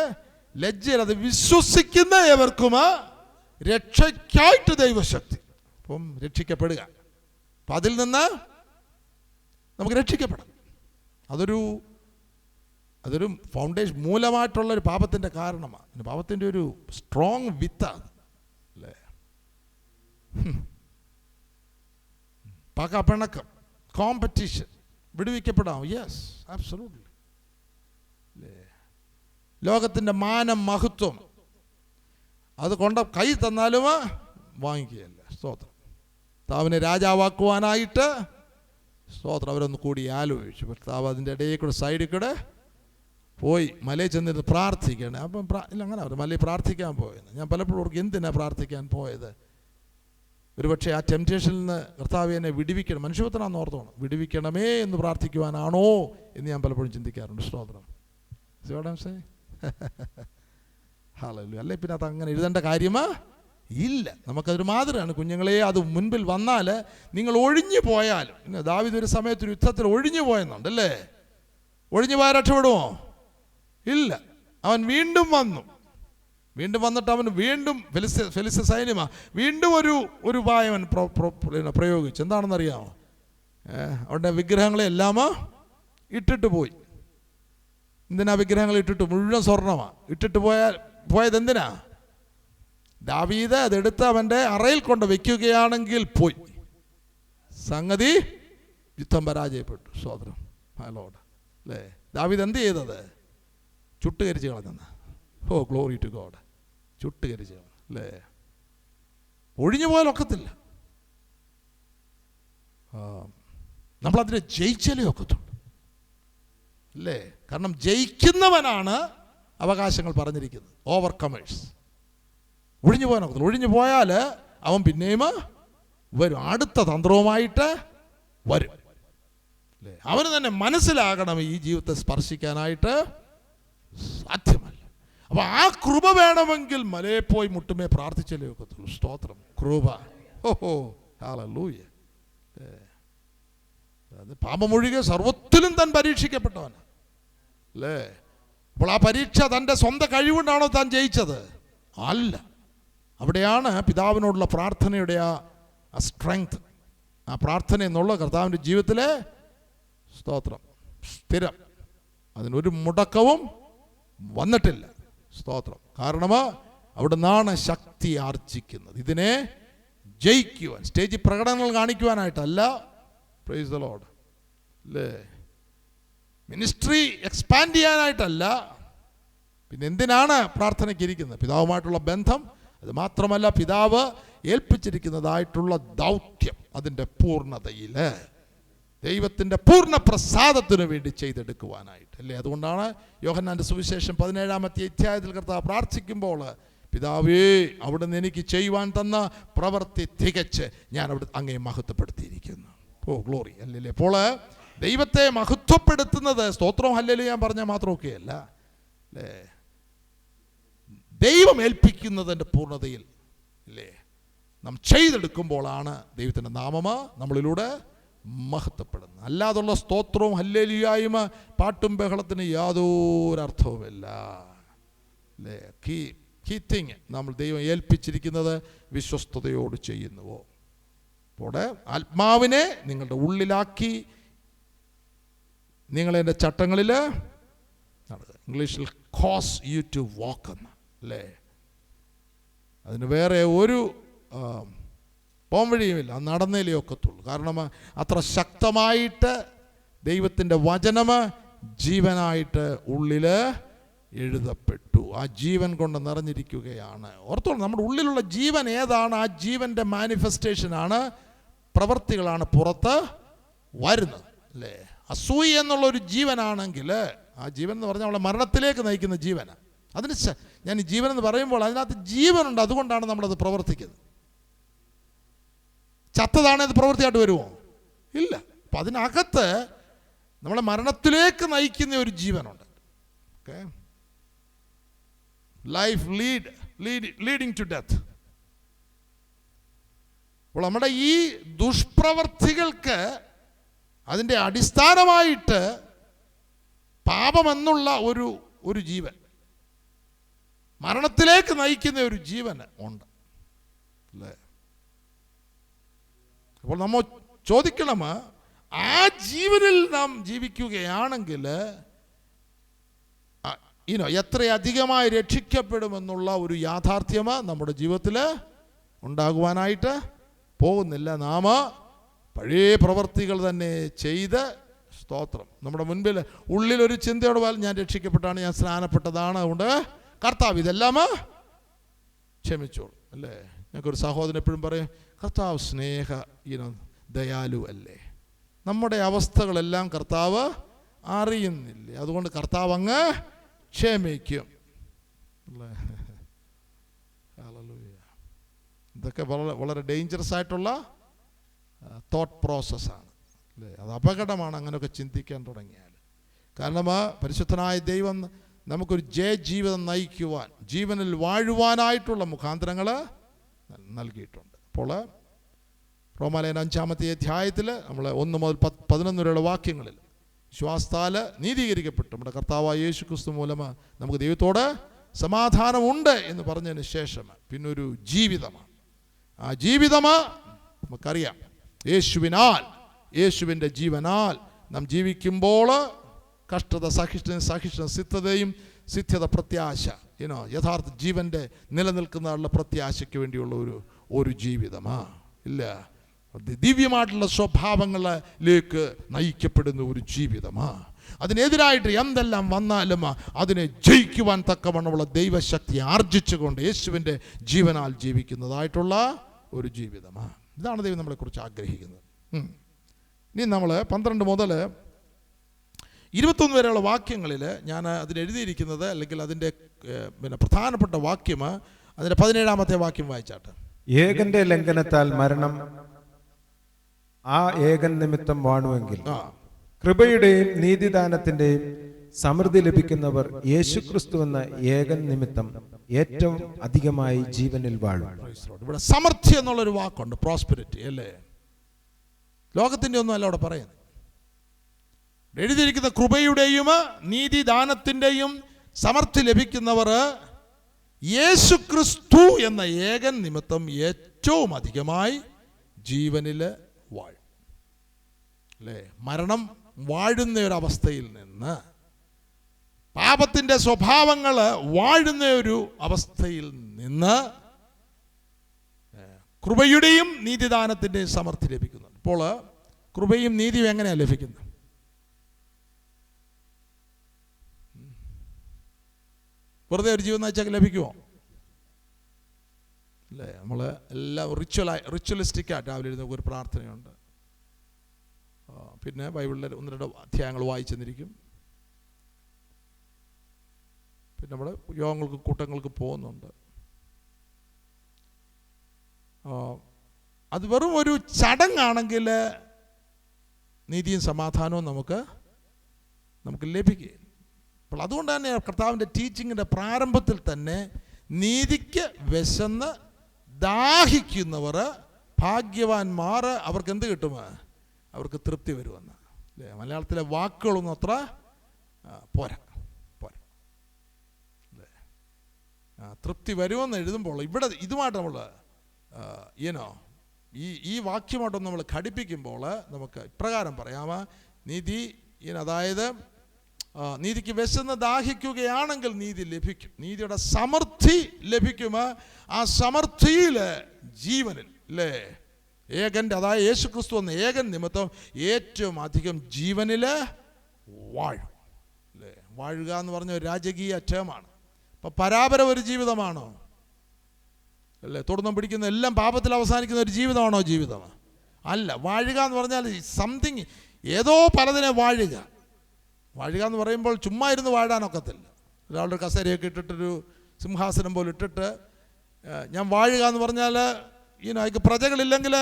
B: ലജ്ജയില്ല, അത് വിശ്വസിക്കുന്ന ഏവർക്കും രക്ഷയ്ക്കായിട്ട് ദൈവശക്തി. അപ്പം രക്ഷിക്കപ്പെടുക, അപ്പം അതിൽ നിന്ന് നമുക്ക് രക്ഷിക്കപ്പെടാം. അതൊരു ഫൗണ്ടേഷൻ മൂലമായിട്ടുള്ളൊരു പാപത്തിൻ്റെ കാരണമാണ്. പാപത്തിൻ്റെ ഒരു സ്ട്രോങ് വിത്താണ് അല്ലേ. പകപിണക്കം, കോമ്പറ്റീഷൻ, വിടുവിക്കപ്പെടാം. യെസ്, ആബ്സല്യൂട്ട്ലി അല്ലേ. ലോകത്തിൻ്റെ മാനം, മഹത്വം അത് കൊണ്ട് കൈ തന്നാലും വാങ്ങിക്കുകയല്ല. സ്തോത്രം. താവിനെ രാജാവാക്കുവാനായിട്ട് സ്തോത്രം അവരൊന്ന് കൂടി ആലോചിച്ചു. ഭർത്താവ് അതിൻ്റെ ഇടയിൽ കൂടെ സൈഡിൽ കൂടെ പോയി മലയിൽ ചെന്നിട്ട് പ്രാർത്ഥിക്കുകയാണ്. അപ്പം ഇല്ല, അങ്ങനെ അവർ മലയിൽ പ്രാർത്ഥിക്കാൻ പോയത്. ഞാൻ പലപ്പോഴും ഓർക്കും, എന്തിനാണ് പ്രാർത്ഥിക്കാൻ പോയത്? ഒരുപക്ഷെ ആ ടെംപ്റ്റേഷനിൽ നിന്ന് കർത്താവ് എന്നെ വിടുവിക്കണം, മനുഷ്യപുത്രനാണെന്ന് ഓർത്തോണം, വിടുവിക്കണമേ എന്ന് പ്രാർത്ഥിക്കുവാനാണോ എന്ന് ഞാൻ പലപ്പോഴും ചിന്തിക്കാറുണ്ട്. സ്തോത്രം. ഹല്ലേലൂയ. അല്ലേ പിന്നെ അത് അങ്ങനെ എഴുതേണ്ട കാര്യമാ ഇല്ല. നമുക്കതൊരു മാതൃകയാണ്. കുഞ്ഞുങ്ങളെ അത് മുൻപിൽ വന്നാൽ നിങ്ങൾ ഒഴിഞ്ഞു പോയാലും, പിന്നെ ദാവീദ് ഒരു സമയത്തൊരു യുദ്ധത്തിൽ ഒഴിഞ്ഞു പോയെന്നുണ്ടല്ലേ. ഒഴിഞ്ഞു പോയാൽ രക്ഷപ്പെടുമോ? ഇല്ല. അവൻ വീണ്ടും വന്നിട്ട് അവൻ വീണ്ടും ഫെലിസ്ത്യ സൈന്യമാ വീണ്ടും ഒരു ഉപായം അവൻ പ്രയോഗിച്ചു. എന്താണെന്നറിയാമോ? അവരുടെ വിഗ്രഹങ്ങളെല്ലാം ഇട്ടിട്ട് പോയി. എന്തിനാ വിഗ്രഹങ്ങൾ ഇട്ടിട്ട്? മുഴുവൻ സ്വർണ്ണമാണ് ഇട്ടിട്ട് പോയത്. എന്തിനാ? ദാവീദ് അതെടുത്ത് അവൻ്റെ അറയിൽ കൊണ്ട് വെക്കുകയാണെങ്കിൽ പോയി സംഗതി യുദ്ധം പരാജയപ്പെട്ടു. സ്തോത്രം. ലോർഡ് അല്ലേ. ദാവീദ് എന്ത് ചെയ്തത്? ചുട്ടുകരിച്ച് കളഞ്ഞെന്ന്. Oh glory to God. ചുട്ടുകരിച്ച് കളഞ്ഞു അല്ലേ. ഒഴിഞ്ഞു പോയാലൊക്കത്തില്ല. നമ്മളതിനെ ജയിച്ചാലേ ഒക്കത്തുള്ളൂ അല്ലേ. കാരണം ജയിക്കുന്നവനാണ് അവകാശങ്ങൾ പറഞ്ഞിരിക്കുന്നത്. ഓവർകമേഴ്സ്. ഒഴിഞ്ഞു പോകാനൊക്കത്തില്ല. ഒഴിഞ്ഞു പോയാൽ അവൻ പിന്നെയും വരും, അടുത്ത തന്ത്രവുമായിട്ട് വരും അല്ലേ. അവന് തന്നെ മനസ്സിലാകണം ഈ ജീവിതത്തെ സ്പർശിക്കാനായിട്ട് സാധ്യമല്ല. അപ്പോൾ ആ കൃപ വേണമെങ്കിൽ മലയെ പോയി മുട്ടുമേ പ്രാർത്ഥിച്ചാലേ ഒക്കത്തുള്ളൂ. സ്തോത്രം. കൃപ. ഓഹോ ഹല്ലേലൂയ. അത് പാപമൊഴികെ സർവത്തിലും താൻ പരീക്ഷിക്കപ്പെട്ടവൻ അല്ലേ. അപ്പോൾ ആ പരീക്ഷ തൻ്റെ സ്വന്തം കഴിവുകൊണ്ടാണോ താൻ ജയിച്ചത്? അല്ല. അവിടെയാണ് പിതാവിനോടുള്ള പ്രാർത്ഥനയുടെ ആ സ്ട്രെങ്ത്, ആ ആ പ്രാർത്ഥന എന്നുള്ള കർത്താവിൻ്റെ ജീവിതത്തിലെ സ്തോത്രം സ്ഥിരം, അതിനൊരു മുടക്കവും വന്നിട്ടില്ല. സ്തോത്രം. കാരണം അവിടെ നിന്നാണ് ശക്തി ആർജിക്കുന്നത്. ഇതിനെ ജയിക്കുവാൻ, സ്റ്റേജിൽ പ്രകടനങ്ങൾ കാണിക്കുവാനായിട്ടല്ല. Praise the lord. അല്ലേ? മിനിസ്ട്രി എക്സ്പാൻഡ് ചെയ്യാനായിട്ടല്ല. പിന്നെ എന്തിനാണ് പ്രാർത്ഥനയ്ക്ക് ഇരിക്കുന്നത്? പിതാവുമായിട്ടുള്ള ബന്ധം, അത് മാത്രമല്ല പിതാവ് ഏൽപ്പിച്ചിരിക്കുന്നതായിട്ടുള്ള ദൗത്യം അതിൻ്റെ പൂർണ്ണതയിൽ ദൈവത്തിൻ്റെ പൂർണ്ണ പ്രസാദത്തിനു വേണ്ടി ചെയ്തെടുക്കുവാനായിട്ട്, അല്ലേ? അതുകൊണ്ടാണ് യോഹന്നാൻ്റെ സുവിശേഷം 17-ാമത്തെ അധ്യായത്തിൽ കർത്താവ് പ്രാർത്ഥിക്കുമ്പോൾ, പിതാവേ, അവിടുന്ന് എനിക്ക് ചെയ്യുവാൻ തന്ന പ്രവൃത്തി തികച്ച് ഞാൻ അവിടെ അങ്ങേ മഹത്വപ്പെടുത്തിയിരിക്കുന്നു. ഓ ഗ്ലോറി, അല്ലേ? അപ്പോൾ ദൈവത്തെ മഹത്വപ്പെടുത്തുന്നത് സ്തോത്രവും ഹല്ലേലൂയ ഞാൻ പറഞ്ഞാൽ മാത്രമൊക്കെയല്ല, അല്ലേ? ദൈവം ഏൽപ്പിക്കുന്നതിൻ്റെ പൂർണ്ണതയിൽ, അല്ലേ, നാം ചെയ്തെടുക്കുമ്പോഴാണ് ദൈവത്തിൻ്റെ നാമം നമ്മളിലൂടെ മഹത്വപ്പെടുന്നത്. അല്ലാതുള്ള സ്തോത്രവും ഹല്ലേലൂയായും പാട്ടും ബഹളത്തിന് യാതൊരു അർത്ഥവുമില്ല, അല്ലേ? കീ തിങ്, നമ്മൾ ദൈവം ഏൽപ്പിച്ചിരിക്കുന്നത് വിശ്വസ്തയോട് ചെയ്യുന്നുവോ. അപ്പോൾ ആത്മാവിനെ നിങ്ങളുടെ ഉള്ളിലാക്കി നിങ്ങളെൻ്റെ ചട്ടങ്ങളിൽ നടക്കുക. ഇംഗ്ലീഷിൽ കോസ് യു ടു വാക്ക് എന്ന്, അല്ലേ? അതിന് വേറെ ഒരു പോംവഴിയുമില്ല, നടന്നേലേ ഒക്കത്തുള്ളൂ. കാരണം അത്ര ശക്തമായിട്ട് ദൈവത്തിൻ്റെ വചനം ജീവനായിട്ട് ഉള്ളിൽ എഴുതപ്പെട്ടു. ആ ജീവൻ കൊണ്ട് നിറഞ്ഞിരിക്കുകയാണ്. ഓർത്തോളൂ, നമ്മുടെ ഉള്ളിലുള്ള ജീവൻ ഏതാണ്? ആ ജീവൻ്റെ മാനിഫെസ്റ്റേഷനാണ്, പ്രവൃത്തികളാണ് പുറത്ത് വരുന്നത്, അല്ലേ? അസൂയ എന്നുള്ളൊരു ജീവനാണെങ്കിൽ, ആ ജീവൻ എന്ന് പറഞ്ഞാൽ നമ്മളെ മരണത്തിലേക്ക് നയിക്കുന്ന ജീവനാണ്. അതിന് ഞാൻ ഈ ജീവൻ എന്ന് പറയുമ്പോൾ അതിനകത്ത് ജീവനുണ്ട്, അതുകൊണ്ടാണ് നമ്മളത് പ്രവർത്തിക്കുന്നത്. ചത്തതാണ് അത് പ്രവൃത്തിയായിട്ട് വരുമോ? ഇല്ല. അപ്പം അതിനകത്ത് നമ്മളെ മരണത്തിലേക്ക് നയിക്കുന്ന ഒരു ജീവനുണ്ട്. Okay, life leading to death. അപ്പോൾ നമ്മുടെ ഈ ദുഷ്പ്രവർത്തികൾക്ക് അതിൻ്റെ അടിസ്ഥാനമായിട്ട് പാപമെന്നുള്ള ഒരു ജീവൻ, മരണത്തിലേക്ക് നയിക്കുന്ന ഒരു ജീവൻ ഉണ്ട്, അല്ലേ? അപ്പോൾ നമ്മൾ ചോദിക്കണം, ആ ജീവനിൽ നാം ജീവിക്കുകയാണെങ്കിൽ എത്രയധികമായി രക്ഷിക്കപ്പെടുമെന്നുള്ള ഒരു യാഥാർത്ഥ്യം നമ്മുടെ ജീവിതത്തിൽ ഉണ്ടാകുവാനായിട്ട് പോകുന്നില്ല. നാം പഴയ പ്രവർത്തികൾ തന്നെ ചെയ്ത്, സ്തോത്രം, നമ്മുടെ മുൻപിൽ ഉള്ളിലൊരു ചിന്തയോടെ പോയാൽ ഞാൻ രക്ഷിക്കപ്പെട്ടാണ്, ഞാൻ സ്നാനപ്പെട്ടതാണ്, അതുകൊണ്ട് കർത്താവ് ഇതെല്ലാം ക്ഷമിച്ചോളൂ, അല്ലേ? ഞങ്ങൾക്കൊരു സഹോദരൻ എപ്പോഴും പറയും, കർത്താവ് ദയാലു അല്ലേ? നമ്മുടെ അവസ്ഥകളെല്ലാം കർത്താവ് അറിയുന്നില്ലേ? അതുകൊണ്ട് കർത്താവ് അങ്ങ് ക്ഷമിക്കും, അല്ലേ? ഇതൊക്കെ വളരെ ഡേഞ്ചറസ് ആയിട്ടുള്ള തോട്ട് പ്രോസസ്സാണ്, അല്ലേ? അത് അപകടമാണ് അങ്ങനെയൊക്കെ ചിന്തിക്കാൻ തുടങ്ങിയാൽ. കാരണം പരിശുദ്ധനായ ദൈവം നമുക്കൊരു ജീവിതം നയിക്കുവാൻ, ജീവനിൽ വാഴുവാനായിട്ടുള്ള മുഖാന്തരങ്ങൾ നൽകിയിട്ടുണ്ട്. അപ്പോൾ റോമാലേഖനം 5-ാമത്തെ അധ്യായത്തിൽ നമ്മൾ 1 മുതൽ 11 വരെയുള്ള വാക്യങ്ങളിൽ വിശ്വാസത്താൽ നീതീകരിക്കപ്പെട്ടു നമ്മുടെ കർത്താവായ യേശു ക്രിസ്തു മൂലം നമുക്ക് ദൈവത്തോട് സമാധാനമുണ്ട് എന്ന് പറഞ്ഞതിന് ശേഷം പിന്നൊരു ജീവിതമാണ്. ആ ജീവിതം നമുക്കറിയാം, യേശുവിൻ്റെ ജീവനാൽ നാം ജീവിക്കുമ്പോൾ കഷ്ടത സഹിഷ്ണു സിദ്ധതയും സിദ്ധ്യത പ്രത്യാശ, യഥാർത്ഥ ജീവൻ്റെ നിലനിൽക്കുന്ന പ്രത്യാശയ്ക്ക് വേണ്ടിയുള്ള ഒരു ജീവിതമാ, ഇല്ല, ദിവ്യമായിട്ടുള്ള സ്വഭാവങ്ങളിലേക്ക് നയിക്കപ്പെടുന്ന ഒരു ജീവിതമാ. അതിനെതിരായിട്ട് എന്തെല്ലാം വന്നാലും അതിനെ ജയിക്കുവാൻ തക്കവണ്ണമുള്ള ദൈവശക്തി ആർജിച്ചുകൊണ്ട് യേശുവിൻ്റെ ജീവനാൽ ജീവിക്കുന്നതായിട്ടുള്ള ഒരു ജീവിതമാണ്. ഇതാണ് ദൈവം നമ്മളെക്കുറിച്ച് ആഗ്രഹിക്കുന്നത്. ഇനി നമ്മൾ 12 മുതൽ 21 വരെയുള്ള വാക്യങ്ങളിൽ ഞാൻ അതിലെഴുതിയിരിക്കുന്നത്, അല്ലെങ്കിൽ അതിൻ്റെ പ്രധാനപ്പെട്ട വാക്യം, അതിൻ്റെ 17-ാമത്തെ വാക്യം വായിച്ചാട്ടെ.
C: ഏകന്റെ ലംഘനത്താൽ മരണം ആ ഏകൻ നിമിത്തം വാണുവെങ്കിൽ കൃപയുടെയും നീതിദാനത്തിന്റെയും സമൃദ്ധി ലഭിക്കുന്നവർ യേശുക്രിസ്തു എന്ന ഏകൻ നിമിത്തം ഏറ്റവും അധികമായി ജീവനിൽ വാഴും.
B: ഇവിടെ സമൃദ്ധി എന്നുള്ളൊരു വാക്കുണ്ട്, പ്രോസ്പെരിറ്റി, അല്ലേ? ലോകത്തിൻ്റെ ഒന്നും അല്ല അവിടെ പറയുന്നത്. എഴുതിയിരിക്കുന്ന കൃപയുടെയും നീതിദാനത്തിൻ്റെയും സമൃദ്ധി ലഭിക്കുന്നവർ യേശുക്രിസ്തു എന്ന ഏകൻ നിമിത്തം ഏറ്റവും അധികമായി ജീവനിൽ വാഴും. അല്ലേ? മരണം വാഴുന്ന ഒരവസ്ഥയിൽ നിന്ന്, പാപത്തിൻ്റെ സ്വഭാവങ്ങൾ വാഴുന്ന ഒരു അവസ്ഥയിൽ നിന്ന് കൃപയുടെയും നീതിദാനത്തിൻ്റെയും സമൃദ്ധി ലഭിക്കുന്നു. ഇപ്പോൾ കൃപയും നീതിയും എങ്ങനെയാണ് ലഭിക്കുന്നത്? വെറുതെ ഒരു ജീവൻ നയിച്ചാൽ ലഭിക്കുമോ? അല്ലേ? നമ്മൾ എല്ലാം റിച്വലിസ്റ്റിക്കായിട്ട് രാവിലെ എഴുതുന്ന ഒരു പ്രാർത്ഥനയുണ്ട്. പിന്നെ ബൈബിളിലെ 1-2 അധ്യായങ്ങൾ വായിച്ചെന്നിരിക്കും. പിന്നെ നമ്മൾ യോഗങ്ങൾക്ക് കൂട്ടങ്ങൾക്ക് പോകുന്നുണ്ട്. അത് വെറും ഒരു ചടങ്ങാണെങ്കിൽ നീതിയും സമാധാനവും നമുക്ക് ലഭിക്കും. അപ്പോൾ അതുകൊണ്ട് തന്നെ കർത്താവിൻ്റെ ടീച്ചിങ്ങിൻ്റെ പ്രാരംഭത്തിൽ തന്നെ നീതിക്ക് വിശന്ന് ദാഹിക്കുന്നവർ ഭാഗ്യവാന്മാർ, അവർക്ക് എന്ത് കിട്ടും? അവർക്ക് തൃപ്തി വരുമെന്ന്. അല്ലേ? മലയാളത്തിലെ വാക്കുകളൊന്നും അത്ര പോരാ. അല്ലേ? തൃപ്തി വരുമെന്ന് എഴുതുമ്പോൾ ഇവിടെ ഇതുമായിട്ട് നമ്മൾ ഈ വാക്യമായിട്ടൊന്ന് നമ്മൾ ഘടിപ്പിക്കുമ്പോൾ നമുക്ക് ഇപ്രകാരം പറയാം: നീതി അതായത് നീതിക്ക് വിശന്ന് ദാഹിക്കുകയാണെങ്കിൽ നീതി ലഭിക്കും, നീതിയുടെ സമൃദ്ധി ലഭിക്കും. ആ സമൃദ്ധിയിൽ ജീവനിൽ, അല്ലേ, ഏകൻ്റെ, അതായത് യേശുക്രിസ്തു എന്ന ഏകൻ നിമിത്തം ഏറ്റവും അധികം ജീവനിൽ വാഴും. അല്ലേ? വാഴുക എന്ന് പറഞ്ഞ ഒരു രാജകീയ ടേമാണ്. അപ്പം പരാപരം ഒരു ജീവിതമാണോ? അല്ലേ? തുടർന്നും പിടിക്കുന്ന എല്ലാം പാപത്തിൽ അവസാനിക്കുന്ന ഒരു ജീവിതമാണോ? ജീവിതം അല്ല. വാഴുക എന്ന് പറഞ്ഞാൽ സംതിങ്, ഏതോ പലതിനെ വാഴുക എന്ന് പറയുമ്പോൾ ചുമ്മാ ഇരുന്ന് വാഴാനൊക്കത്തില്ല. ഒരാളുടെ കസേരയൊക്കെ ഇട്ടിട്ടൊരു സിംഹാസനം പോലെ ഇട്ടിട്ട് ഞാൻ വാഴുക എന്ന് പറഞ്ഞാൽ അതിക്ക് പ്രജകളില്ലെങ്കിൽ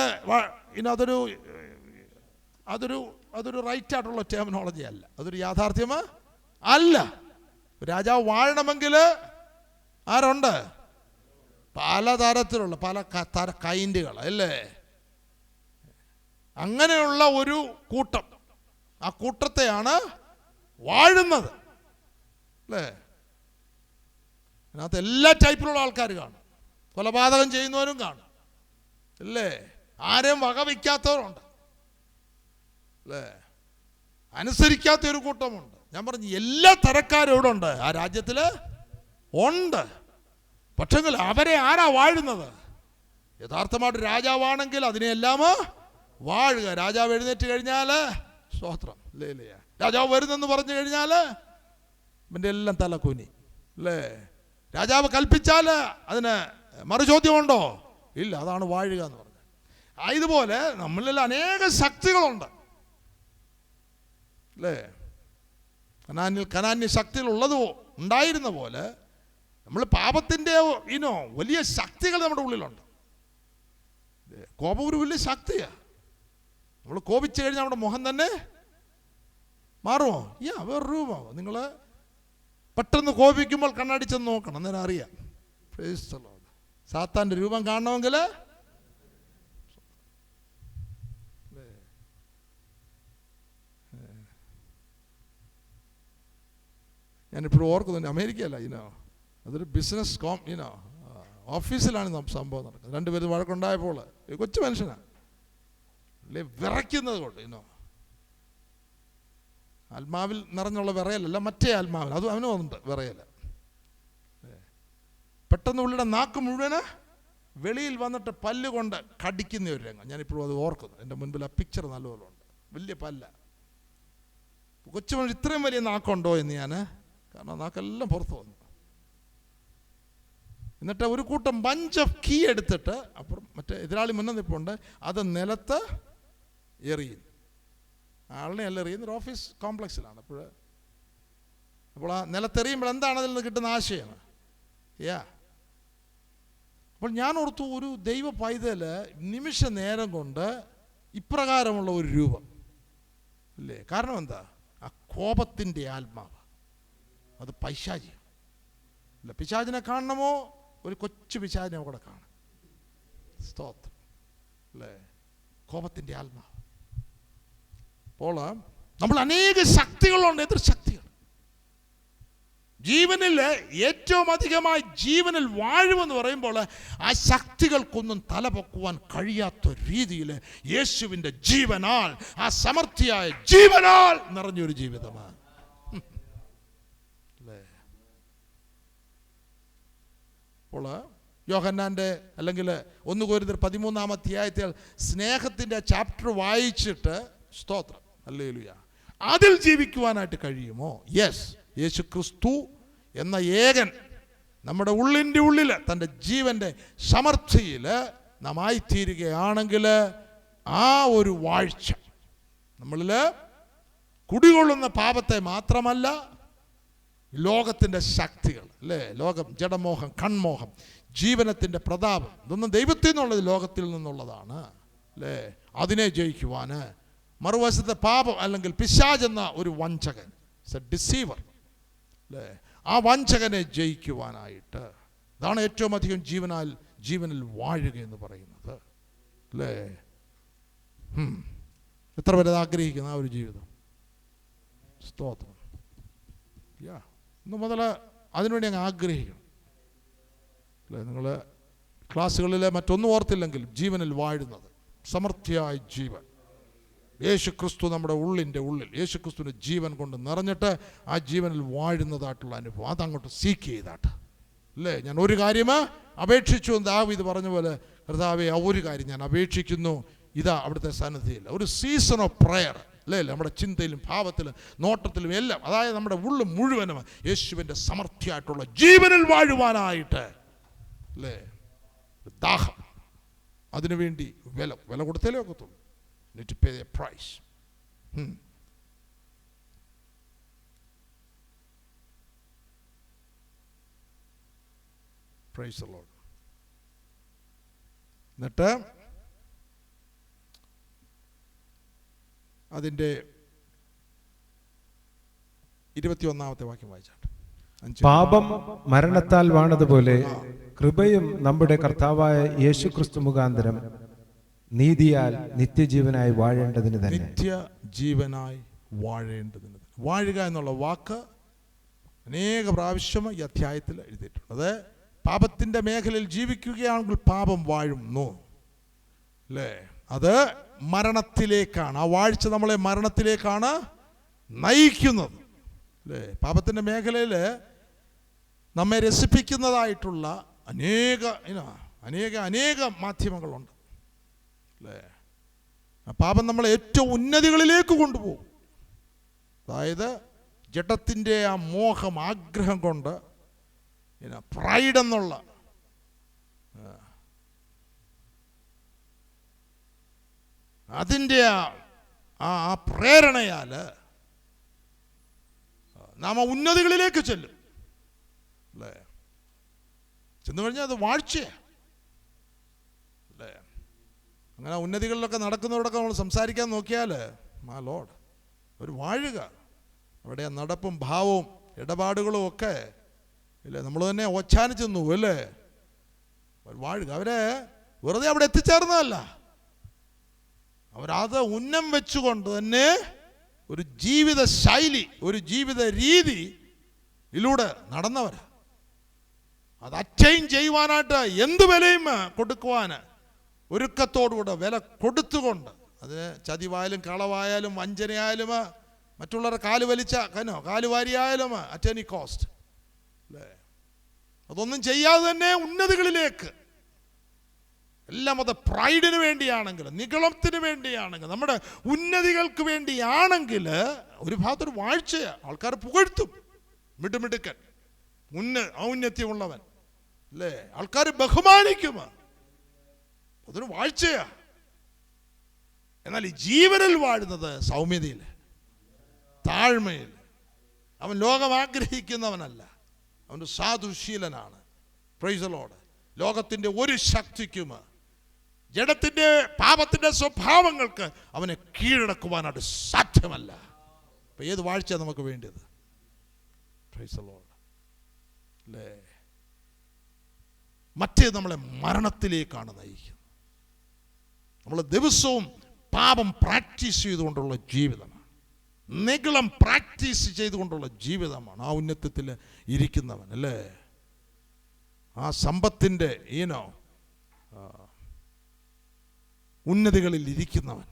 B: അതൊരു റൈറ്റായിട്ടുള്ള ടെർമിനോളജി അല്ല, അതൊരു യാഥാർത്ഥ്യം അല്ല. രാജാവ് വാഴണമെങ്കിൽ ആരുണ്ട്? പലതരത്തിലുള്ള പല കൈൻഡുകൾ, അല്ലേ? അങ്ങനെയുള്ള ഒരു കൂട്ടം, ആ കൂട്ടത്തെയാണ് വാഴുന്നത്. അല്ലേ? അതിനകത്ത് എല്ലാ ടൈപ്പിലുള്ള ആൾക്കാർ കാണും. കൊലപാതകം ചെയ്യുന്നവരും കാണും, അല്ലേ? ആരെയും വകവയ്ക്കാത്തവരുണ്ട്, അല്ലേ? അനുസരിക്കാത്ത ഒരു കൂട്ടമുണ്ട്. ഞാൻ പറഞ്ഞു എല്ലാ തരക്കാരും ഇവിടെ ഉണ്ട്, ആ രാജ്യത്തിൽ ഉണ്ട്. പക്ഷെങ്കിൽ അവരെ ആരാ വാഴുന്നത്? യഥാർത്ഥമായിട്ട് രാജാവാണെങ്കിൽ അതിനെല്ലാം വാഴുക. രാജാവ് എഴുന്നേറ്റ് കഴിഞ്ഞാൽ സ്തോത്രം, അല്ലേ? രാജാവ് വരുന്നെന്ന് പറഞ്ഞു കഴിഞ്ഞാൽ ഇവൻ്റെ എല്ലാം തലക്കുനി, അല്ലേ? രാജാവ് കൽപ്പിച്ചാൽ അതിന് മറുചോദ്യമുണ്ടോ? ഇല്ല. അതാണ് വാഴുക എന്ന് പറഞ്ഞത്. ഇതുപോലെ നമ്മളിൽ അനേക ശക്തികളുണ്ട്, അല്ലേ? കനാന്യ ശക്തികളുള്ളത് ഉണ്ടായിരുന്ന പോലെ നമ്മൾ പാപത്തിൻ്റെ വലിയ ശക്തികൾ നമ്മുടെ ഉള്ളിലുണ്ട്. കോപം ഒരു വലിയ ശക്തിയാണ്. നമ്മൾ കോപിച്ചു കഴിഞ്ഞാൽ നമ്മുടെ മുഖം തന്നെ മാറുമോ? വേറെ രൂപമാകും. നിങ്ങൾ പെട്ടെന്ന് കോപിക്കുമ്പോൾ കണ്ണടിച്ചെന്ന് നോക്കണം, അന്നേരം അറിയാം. സാത്താൻ്റെ രൂപം കാണണമെങ്കിൽ ഞാനിപ്പോഴും ഓർക്കുന്നുണ്ട്, അമേരിക്കയല്ല, അതൊരു ബിസിനസ് ഓഫീസിലാണ് സംഭവം നടക്കുന്നത്. 2 പേര് വഴക്കുണ്ടായപ്പോൾ കൊച്ചു മനുഷ്യനാണ്, അല്ലേ? വിറയ്ക്കുന്നത് കൊണ്ട് ആത്മാവിൽ നിറഞ്ഞുള്ള വിറയലല്ല, മറ്റേ ആത്മാവിൽ, അത് അവന് വന്നിട്ട് വിറയല. പെട്ടെന്ന് ഉള്ളിയുടെ നാക്ക് മുഴുവന് വെളിയിൽ വന്നിട്ട് പല്ലുകൊണ്ട് കടിക്കുന്ന ഒരു രംഗം ഞാനിപ്പോഴും അത് ഓർക്കുന്നു. എൻ്റെ മുൻപിൽ ആ പിക്ചർ നല്ലപോലെ ഉണ്ട്. വലിയ പല്ല. കൊച്ചു മനുഷ്യൻ ഇത്രയും വലിയ നാക്കുണ്ടോ എന്ന് ഞാൻ, കാരണം നാക്കെല്ലാം പുറത്ത് വന്നു. എന്നിട്ട് ഒരു കൂട്ടം ബഞ്ച് ഓഫ് കീ എടുത്തിട്ട് അപ്പുറം മറ്റേ എതിരാളി മുന്നേ നിൽപ്പുണ്ട്, അത് നിലത്ത് എറിയും. ആളിനെ അല്ല എറിയുന്ന, ഒരു ഓഫീസ് കോംപ്ലക്സിലാണ്. അപ്പോൾ ആ നിലത്തെറിയുമ്പോൾ എന്താണ് അതിൽ നിന്ന് കിട്ടുന്ന ആശയം? അപ്പോൾ ഞാൻ ഓർത്തു, ഒരു ദൈവ പൈതൽ നിമിഷ നേരം കൊണ്ട് ഇപ്രകാരമുള്ള ഒരു രൂപം, അല്ലേ? കാരണം എന്താ? ആ കോപത്തിൻ്റെ ആത്മാവ്, അത് പൈശാചിയാണ്. അല്ല, പിശാചിനെ കാണണമോ? ഒരു കൊച്ചു പിശാചിനെ കൂടെ കാണാം. സ്തോത്രം, അല്ലേ? കോപത്തിൻ്റെ ആത്മാവ്. അപ്പോൾ നമ്മൾ അനേക ശക്തികളുണ്ട്, എതിർ ശക്തികൾ. ജീവനിൽ ഏറ്റവും അധികമായി ജീവനിൽ വാഴുമെന്ന് പറയുമ്പോൾ ആ ശക്തികൾക്കൊന്നും തലപൊക്കുവാൻ കഴിയാത്ത രീതിയിൽ യേശുവിൻ്റെ ജീവനാൽ, ആ സമർത്ഥിയായ ജീവനാൽ നിറഞ്ഞൊരു ജീവിതമാണ്. അല്ലേ? അപ്പോൾ യോഹന്നാൻ്റെ അല്ലെങ്കിൽ 1 കൊരിന്ത്യർ 13-ാം അധ്യായത്തിൽ സ്നേഹത്തിൻ്റെ ചാപ്റ്റർ വായിച്ചിട്ട് സ്തോത്രം, ഹല്ലേലൂയ, അതിൽ ജീവിക്കുവാനായിട്ട് കഴിയുമോ? യെസ്. യേശു ക്രിസ്തു എന്ന ഏകൻ നമ്മുടെ ഉള്ളിൻ്റെ ഉള്ളിൽ തൻ്റെ ജീവൻ്റെ സമർത്ഥിയിൽ നാം ആയിത്തീരുകയാണെങ്കിൽ ആ ഒരു വാഴ്ച നമ്മളിൽ കുടികൊള്ളുന്ന പാപത്തെ മാത്രമല്ല, ലോകത്തിൻ്റെ ശക്തികൾ, അല്ലേ, ലോകം, ജഡമോഹം, കൺമോഹം, ജീവനത്തിൻ്റെ പ്രതാപം, ഇതൊന്നും ദൈവത്തിൽ നിന്നുള്ളത്, ലോകത്തിൽ നിന്നുള്ളതാണ്, അല്ലേ, അതിനെ ജയിക്കുവാൻ മറുവശത്തെ പാപം അല്ലെങ്കിൽ പിശാചെന്ന ഒരു വഞ്ചകൻ, ഡിസീവർ, അല്ലേ, ആ വഞ്ചകനെ ജയിക്കുവാനായിട്ട്, ഇതാണ് ഏറ്റവും അധികം ജീവനിൽ വാഴുക എന്ന് പറയുന്നത്, അല്ലേ. എത്ര പേര് ആഗ്രഹിക്കുന്ന ആ ഒരു ജീവിതം? സ്തോത്രം. ഇന്ന് മുതൽ അതിനുവേണ്ടി അങ്ങ് ആഗ്രഹിക്കണം, അല്ലേ. നിങ്ങൾ ക്ലാസ്സുകളിൽ മറ്റൊന്നും ഓർത്തില്ലെങ്കിൽ ജീവനിൽ വാഴുന്നത്, സമൃദ്ധിയായ ജീവൻ, യേശു ക്രിസ്തു നമ്മുടെ ഉള്ളിൻ്റെ ഉള്ളിൽ യേശു ക്രിസ്തുവിൻ്റെ ജീവൻ കൊണ്ട് നിറഞ്ഞിട്ട് ആ ജീവനിൽ വാഴുന്നതായിട്ടുള്ള അനുഭവം, അതങ്ങോട്ട് സീക്ക് ചെയ്താട്ട്, അല്ലേ. ഞാൻ ഒരു കാര്യം അപേക്ഷിച്ചു എന്ന് ദാവീദ് പറഞ്ഞ പോലെ, കർത്താവേ, ആ ഒരു കാര്യം ഞാൻ അപേക്ഷിക്കുന്നു, ഇതാ അവിടുത്തെ സന്നിധിയിൽ. ഒരു സീസൺ ഓഫ് പ്രയർ, അല്ലേ, നമ്മുടെ ചിന്തയിലും ഭാവത്തിലും നോട്ടത്തിലും എല്ലാം, അതായത് നമ്മുടെ ഉള്ളു മുഴുവനും യേശുവിൻ്റെ സമർത്ഥിയായിട്ടുള്ള ജീവനിൽ വാഴുവാനായിട്ട്, അല്ലേ, ദാഹം, അതിനുവേണ്ടി വില കൊടുത്തേ ഒക്കത്തുള്ളൂ. Need to pay a price. Praise the Lord. എന്നിട്ട് അതിൻ്റെ 21-ാമത്തെ വാക്യം വായിച്ചാട്ടെ.
C: പാപം മരണത്താൽ വാണതുപോലെ കൃപയും നമ്മുടെ കർത്താവായ യേശു ക്രിസ്തു മുഖാന്തരം നീതിയാൽ നിത്യജീവനായി വാഴേണ്ടതിന് തന്നെ.
B: നിത്യജീവനായി വാഴേണ്ടതിന്. വാഴുക എന്നുള്ള വാക്ക് അനേക പ്രാവശ്യം ഈ അധ്യായത്തിൽ എഴുതിയിട്ടുണ്ട്. അത് പാപത്തിൻ്റെ മേഖലയിൽ ജീവിക്കുകയാണെങ്കിൽ പാപം വാഴുന്നു, അല്ലേ. അത് മരണത്തിലേക്കാണ്, ആ വാഴ്ച നമ്മളെ മരണത്തിലേക്കാണ് നയിക്കുന്നത്, അല്ലേ. പാപത്തിൻ്റെ മേഖലയിൽ നമ്മെ രസിപ്പിക്കുന്നതായിട്ടുള്ള അനേക മാധ്യമങ്ങളുണ്ട്, അല്ലേ. പാപം നമ്മളെ ഏറ്റവും ഉന്നതികളിലേക്ക് കൊണ്ടുപോകും. അതായത് ജഡത്തിൻ്റെ ആ മോഹം, ആഗ്രഹം കൊണ്ട്, പ്രൈഡ് എന്നുള്ള അതിൻ്റെ ആ പ്രേരണയാൽ നാം ഉന്നതികളിലേക്ക് ചെല്ലും, അല്ലേ. ചെന്നു കഴിഞ്ഞാൽ അത് വാഴ്ചയാണ്, അല്ലേ. അങ്ങനെ ഉന്നതികളിലൊക്കെ നടക്കുന്നവരോടൊക്കെ നമ്മൾ സംസാരിക്കാൻ നോക്കിയാൽ, മാ ലോഡ്, ഒരു വാഴുക, അവിടെ നടപ്പും ഭാവവും ഇടപാടുകളും ഒക്കെ, ഇല്ലേ, നമ്മൾ തന്നെ ഓച്ചാനിച്ചെന്നു, അല്ലേ. വാഴുക, അവരെ വെറുതെ അവിടെ എത്തിച്ചേർന്നതല്ല, അവരത് ഉന്നം വെച്ചുകൊണ്ട് തന്നെ ഒരു ജീവിത ശൈലി, ഒരു ജീവിത രീതി ഇതിലൂടെ നടന്നവരാ. അത് അറ്റൈൻ ചെയ്യുവാനായിട്ട് എന്ത് വിലയും കൊടുക്കുവാൻ ഒരുക്കത്തോടുകൂടെ വില കൊടുത്തുകൊണ്ട്, അതിന് ചതിവായാലും കളവായാലും വഞ്ചനയായാലും മറ്റുള്ളവരുടെ കാലുവാരിയായാലും അറ്റ് എനി കോസ്റ്റ്, അല്ലേ. അതൊന്നും ചെയ്യാതെ തന്നെ ഉന്നതികളിലേക്ക്, എല്ലാം അത് പ്രൈഡിന് വേണ്ടിയാണെങ്കിൽ, നിഗളത്തിന് വേണ്ടിയാണെങ്കിൽ, നമ്മുടെ ഉന്നതികൾക്ക് വേണ്ടിയാണെങ്കിൽ, ഒരു ഭാഗത്തൊരു വാഴ്ചയാണ്. ആൾക്കാർ പുകഴ്ത്തും, മിടുമിടുക്കൻ, ഔന്നത്യമുള്ളവൻ, അല്ലേ. ആൾക്കാർ ബഹുമാനിക്കും, അതൊരു വാഴ്ചയാ. എന്നാൽ ഈ ജീവനിൽ വാഴുന്നത് സൗമ്യതയിൽ, താഴ്മയിൽ. അവൻ ലോകം ആഗ്രഹിക്കുന്നവനല്ല, അവൻ സാധുശീലനാണ്. Price the Lord. ലോകത്തിൻ്റെ ഒരു ശക്തിക്കും ജഡത്തിൻ്റെ പാപത്തിൻ്റെ സ്വഭാവങ്ങൾക്ക് അവനെ കീഴടക്കുവാനായിട്ട് സാധ്യമല്ല. അപ്പം ഏത് വാഴ്ചയാണ് നമുക്ക് വേണ്ടത്? പ്രൈസ് ദി ലോർഡ്, അല്ലേ. മറ്റേത് നമ്മളെ മരണത്തിലേക്കാണ് നയിക്കുന്നത്. നമ്മൾ ദിവസവും പാപം പ്രാക്ടീസ് ചെയ്തുകൊണ്ടുള്ള ജീവിതമാണ്. നിഗളം പ്രാക്ടീസ് ചെയ്തുകൊണ്ടുള്ള ജീവിതമാണ് ആ ഉന്നതത്തിൽ ഇരിക്കുന്നവൻ, അല്ലേ? ആ സമ്പത്തിൻ്റെ ഉന്നതികളിൽ ഇരിക്കുന്നവൻ.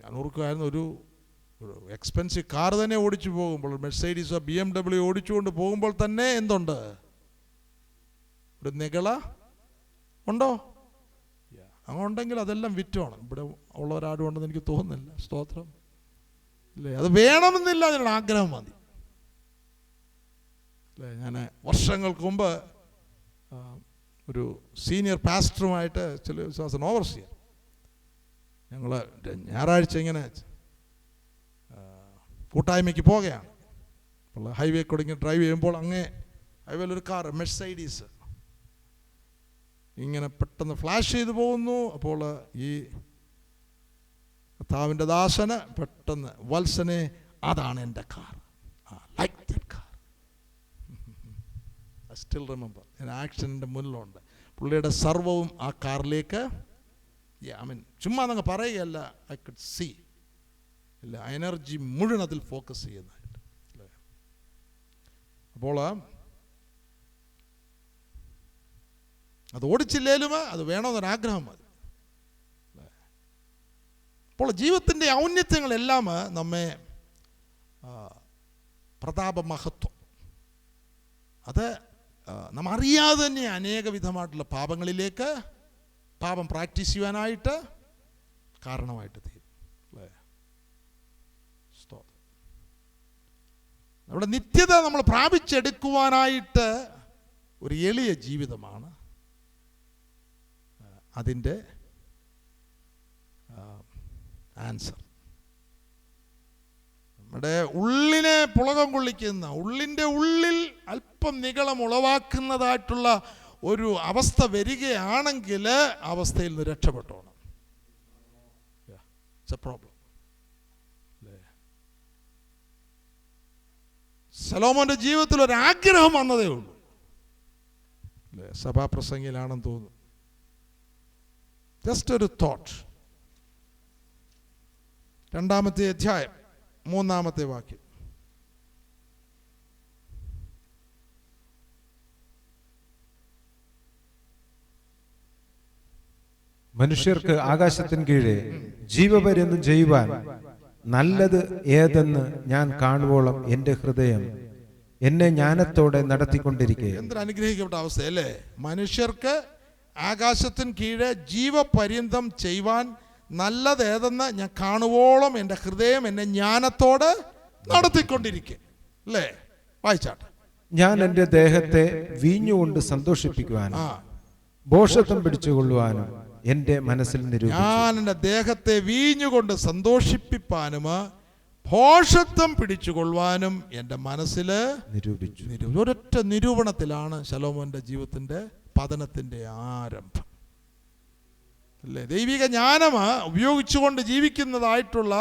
B: ഞാൻ ഓർക്കുമായിരുന്നു, ഒരു എക്സ്പെൻസീവ് കാർ തന്നെ ഓടിച്ചു പോകുമ്പോൾ, മെർസൈഡീസോ BMW ഓടിച്ചുകൊണ്ട് പോകുമ്പോൾ തന്നെ എന്തുണ്ട്? ഒരു നിഗള ഉണ്ടോ? അങ്ങനെ ഉണ്ടെങ്കിൽ അതെല്ലാം വിറ്റാണ്. ഇവിടെ ഉള്ളവരാരും ഉണ്ടെന്ന് എനിക്ക് തോന്നുന്നില്ല. സ്തോത്രം, അല്ലേ? അത് വേണമെന്നില്ല, അതിനുള്ള ആഗ്രഹം മതി, അല്ലേ? ഞാൻ വർഷങ്ങൾക്ക് മുമ്പ് ഒരു സീനിയർ പാസ്റ്ററുമായിട്ട് ചില വിശ്വാസം ഓവർസിയർ ഞങ്ങൾ ഞായറാഴ്ച ഇങ്ങനെ കൂട്ടായ്മയ്ക്ക് പോകുകയാണ്. അപ്പോൾ ഹൈവേ കൂടെ ഇങ്ങനെ ഡ്രൈവ് ചെയ്യുമ്പോൾ അങ്ങേ ഹൈവേയിലൊരു കാർ മെർസൈഡീസ് ഇങ്ങനെ പെട്ടെന്ന് ഫ്ലാഷ് ചെയ്ത് പോകുന്നു. അപ്പോൾ ഈ കർത്താവിൻ്റെ ദാസന് പെട്ടെന്ന്, വത്സനെ, അതാണ് എൻ്റെ car, like that car. I still remember. ഞാൻ ആക്സിഡൻറ്റിൻ്റെ മുന്നിലുണ്ട്. പുള്ളിയുടെ സർവവും ആ കാറിലേക്ക്, ചുമ്മാ അങ്ങ് പറയുകയല്ല, ഐ കുഡ് സീ, ഇല്ല, എനർജി മുഴുവൻ അതിൽ ഫോക്കസ് ചെയ്യുന്നതായിട്ട്, അല്ലേ? അപ്പോൾ അത് ഓടിച്ചില്ലേലും അത് വേണമെന്നൊരാഗ്രഹം മതി. അപ്പോൾ ജീവിതത്തിൻ്റെ ഔന്നത്യങ്ങളെല്ലാം നമ്മെ പ്രതാപമഹത്വം, അത് നാം അറിയാതെ തന്നെ അനേക വിധമായിട്ടുള്ള പാപങ്ങളിലേക്ക്, പാപം പ്രാക്ടീസ് ചെയ്യാനായിട്ട് കാരണമായിട്ട് തീരും, അല്ലേ? നമ്മുടെ നിത്യത നമ്മൾ പ്രാപിച്ചെടുക്കുവാനായിട്ട് ഒരു എളിയ ജീവിതമാണ് അതിൻ്റെ ആൻസർ. നമ്മുടെ ഉള്ളിനെ പുളകം കൊള്ളിക്കുന്ന, ഉള്ളിൻ്റെ ഉള്ളിൽ അല്പം നിഗളം ഉളവാക്കുന്നതായിട്ടുള്ള ഒരു അവസ്ഥ വരികയാണെങ്കിൽ അവസ്ഥയിൽ നിന്ന് രക്ഷപ്പെട്ടോണം. It's A problem. ശലോമോന്റെ ജീവിതത്തിൽ ഒരു ആഗ്രഹം വന്നതേ ഉള്ളൂ, അല്ലേ? സഭാപ്രസംഗിയിലാണെന്ന് തോന്നുന്നു. ജസ്റ്റ് ഒരു തോട്ട്. 2-ാമത്തെ അധ്യായം 3-ാമത്തെ വാക്യം.
C: മനുഷ്യർക്ക് ആകാശത്തിന് കീഴെ ജീവപര്യന്തം ചെയ്യുവാൻ നല്ലത് ഏതെന്ന് ഞാൻ കാണുവോളം എൻ്റെ ഹൃദയം എന്നെ ജ്ഞാനത്തോടെ നടത്തിക്കൊണ്ടിരിക്കെ.
B: എന്തൊരു അനുഗ്രഹിക്കപ്പെട്ട അവസ്ഥയല്ലേ? മനുഷ്യർക്ക് ആകാശത്തിന് കീഴെ ജീവപര്യന്തം ചെയ്യുവാൻ നല്ലത് ഏതെന്ന് ഞാൻ കാണുവോളം എൻ്റെ ഹൃദയം എന്നെ ജ്ഞാനത്തോടെ നടത്തിക്കൊണ്ടിരിക്കെ, അല്ലേ? വായിച്ചാട്ടെ.
C: ഞാൻ എൻ്റെ ദേഹത്തെ വീഞ്ഞുകൊണ്ട് സന്തോഷിപ്പിക്കുവാനും ഭോഷത്വം പിടിച്ചുകൊള്ളുവാനും എൻ്റെ മനസ്സിൽ നിരൂപിച്ചു.
B: ഞാൻ എൻ്റെ ദേഹത്തെ വീഞ്ഞുകൊണ്ട് സന്തോഷിപ്പിപ്പാനും ഭോഷത്വം പിടിച്ചുകൊള്ളുവാനും എൻ്റെ മനസ്സിൽ
C: നിരൂപിച്ചു.
B: ഒരൊറ്റ നിരൂപണത്തിലാണ് ശലോമോന്റെ ജീവിതത്തിൻ്റെ പതനത്തിൻ്റെ ആരംഭം, അല്ലേ? ദൈവിക ജ്ഞാനം ഉപയോഗിച്ചുകൊണ്ട് ജീവിക്കുന്നതായിട്ടുള്ള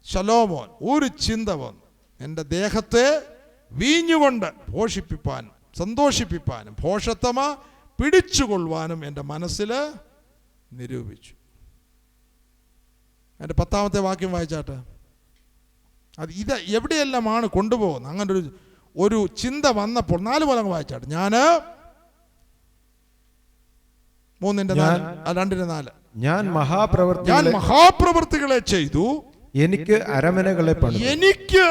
B: ശലോമോൻ ഒരു ചിന്ത വന്നു, എൻ്റെ ദേഹത്തെ വീഞ്ഞുകൊണ്ട് പോഷിപ്പിപ്പാനും സന്തോഷിപ്പിപ്പാനും ഭോഷത്വം പിടിച്ചുകൊള്ളുവാനും എൻ്റെ മനസ്സിൽ നിരൂപിച്ചു. എൻ്റെ 10-ാമത്തെ വാക്യം വായിച്ചാട്ടെ. അത് ഇത് എവിടെയെല്ലാമാണ് കൊണ്ടുപോകുന്നത്? അങ്ങനെ ഒരു ചിന്ത വന്നപ്പോൾ 4 പോലെ വായിച്ചാട്ടെ. ഞാൻ 3:4
C: ഞാൻ
B: മഹാപ്രവൃത്തികളെ ചെയ്തു,
C: എനിക്ക് അരമനകളെ പണിതു.
B: എനിക്ക്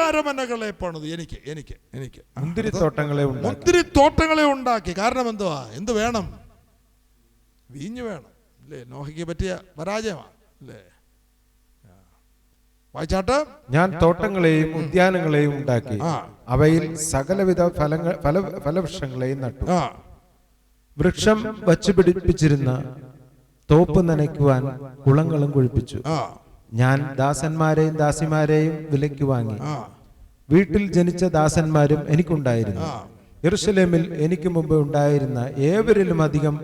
C: മുന്തിരിത്തോട്ടങ്ങളെ
B: ഉണ്ടാക്കി. കാരണം എന്തുവാ? എന്ത് വേണം? വീഞ്ഞ് വേണം, അല്ലേ? നോഹയ്ക്ക് പറ്റിയ പരാജയമാണ്, അല്ലേ? വായിച്ചാട്ട്.
C: ഞാൻ തോട്ടങ്ങളെയും ഉദ്യാനങ്ങളെയും ഉണ്ടാക്കി, അവയിൽ സകലവിധ ഫലവൃക്ഷങ്ങളെയും നട്ടു. വൃക്ഷം വച്ചു പിടിപ്പിച്ചിരുന്ന തോപ്പ് നനയ്ക്കുവാൻ കുളങ്ങളും കുഴിപ്പിച്ചു. ഞാൻ ദാസന്മാരെയും ദാസിമാരെയും വിലയ്ക്ക് വാങ്ങി. വീട്ടിൽ ജനിച്ച ദാസന്മാരും എനിക്കുണ്ടായിരുന്നു. യെരൂശലേമിൽ എനിക്ക് മുമ്പ് ഉണ്ടായിരുന്ന ഏവരിലും അധികം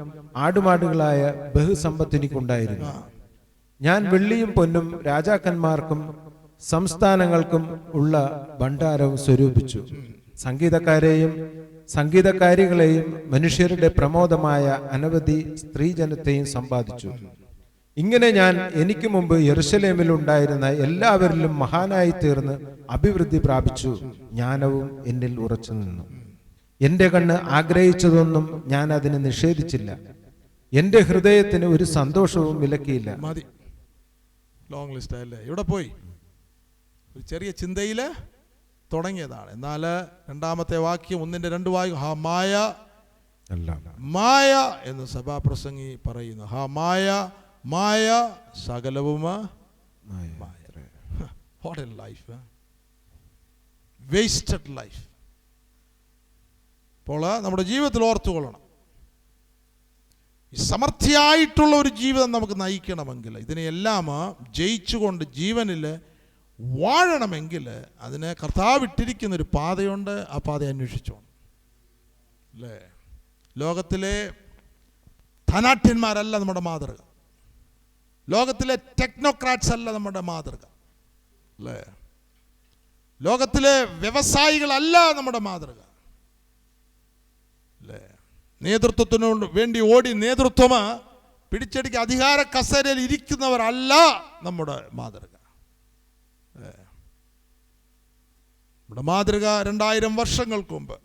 C: ആടുമാടുകളായ ബഹുസമ്പത്ത് എനിക്കുണ്ടായിരുന്നു. ഞാൻ വെള്ളിയും പൊന്നും രാജാക്കന്മാർക്കും സംസ്ഥാനങ്ങൾക്കും ഉള്ള ഭണ്ഡാരവും സ്വരൂപിച്ചു. സംഗീതക്കാരെയും സംഗീതക്കാരികളെയും മനുഷ്യരുടെ പ്രമോദമായ അനവധി സ്ത്രീജനത്തെയും സമ്പാദിച്ചു. ഇങ്ങനെ ഞാൻ എനിക്ക് മുമ്പ് യെരൂശലേമിൽ ഉണ്ടായിരുന്ന എല്ലാവരിലും മഹാനായി തീർന്ന് അഭിവൃദ്ധി പ്രാപിച്ചു. ജ്ഞാനവും എന്നിൽ ഉറച്ചു നിന്നു. എന്റെ കണ്ണ് ആഗ്രഹിച്ചതൊന്നും ഞാൻ അതിന് നിഷേധിച്ചില്ല. എന്റെ ഹൃദയത്തിന് ഒരു സന്തോഷവും വിലക്കിയില്ല.
B: മതി, ലോങ് ലിസ്റ്റ് അല്ലേ. ഇവിടെ പോയി ഒരു ചെറിയ ചിന്തയിൽ തുടങ്ങിയതാണ്. എന്നാൽ രണ്ടാമത്തെ വാക്യം 1-2 വാക്യം മായ മായ എന്ന് സഭാപ്രസംഗി പറയുന്നു. മായ മായ സകലവും what A life, wasted life. അപ്പോൾ നമ്മുടെ ജീവിതത്തിൽ ഓർത്തുകൊള്ളണം, ഈ സമൃദ്ധിയായിട്ടുള്ള ഒരു ജീവിതം നമുക്ക് നയിക്കണമെങ്കിൽ, ഇതിനെയെല്ലാം ജയിച്ചുകൊണ്ട് ജീവനിൽ വാഴണമെങ്കിൽ അതിന് കർത്താവ് ഇട്ടിരിക്കുന്നൊരു പാതയുണ്ട്. ആ പാത അന്വേഷിച്ചോണം അല്ലേ. ലോകത്തിലെ ധനാഢ്യന്മാരല്ല നമ്മുടെ മാതൃക, ലോകത്തിലെ ടെക്നോക്രാറ്റ്സ് അല്ല നമ്മുടെ മാതൃക അല്ലേ, ലോകത്തിലെ വ്യവസായികളല്ല നമ്മുടെ മാതൃക അല്ലേ. നേതൃത്വത്തിനു വേണ്ടി ഓടി നേതൃത്വം പിടിച്ചെടുക്കി അധികാര കസേരയിൽ ഇരിക്കുന്നവരല്ല നമ്മുടെ മാതൃക. നമ്മുടെ മാതൃക 2000 വർഷങ്ങൾക്ക് മുമ്പ്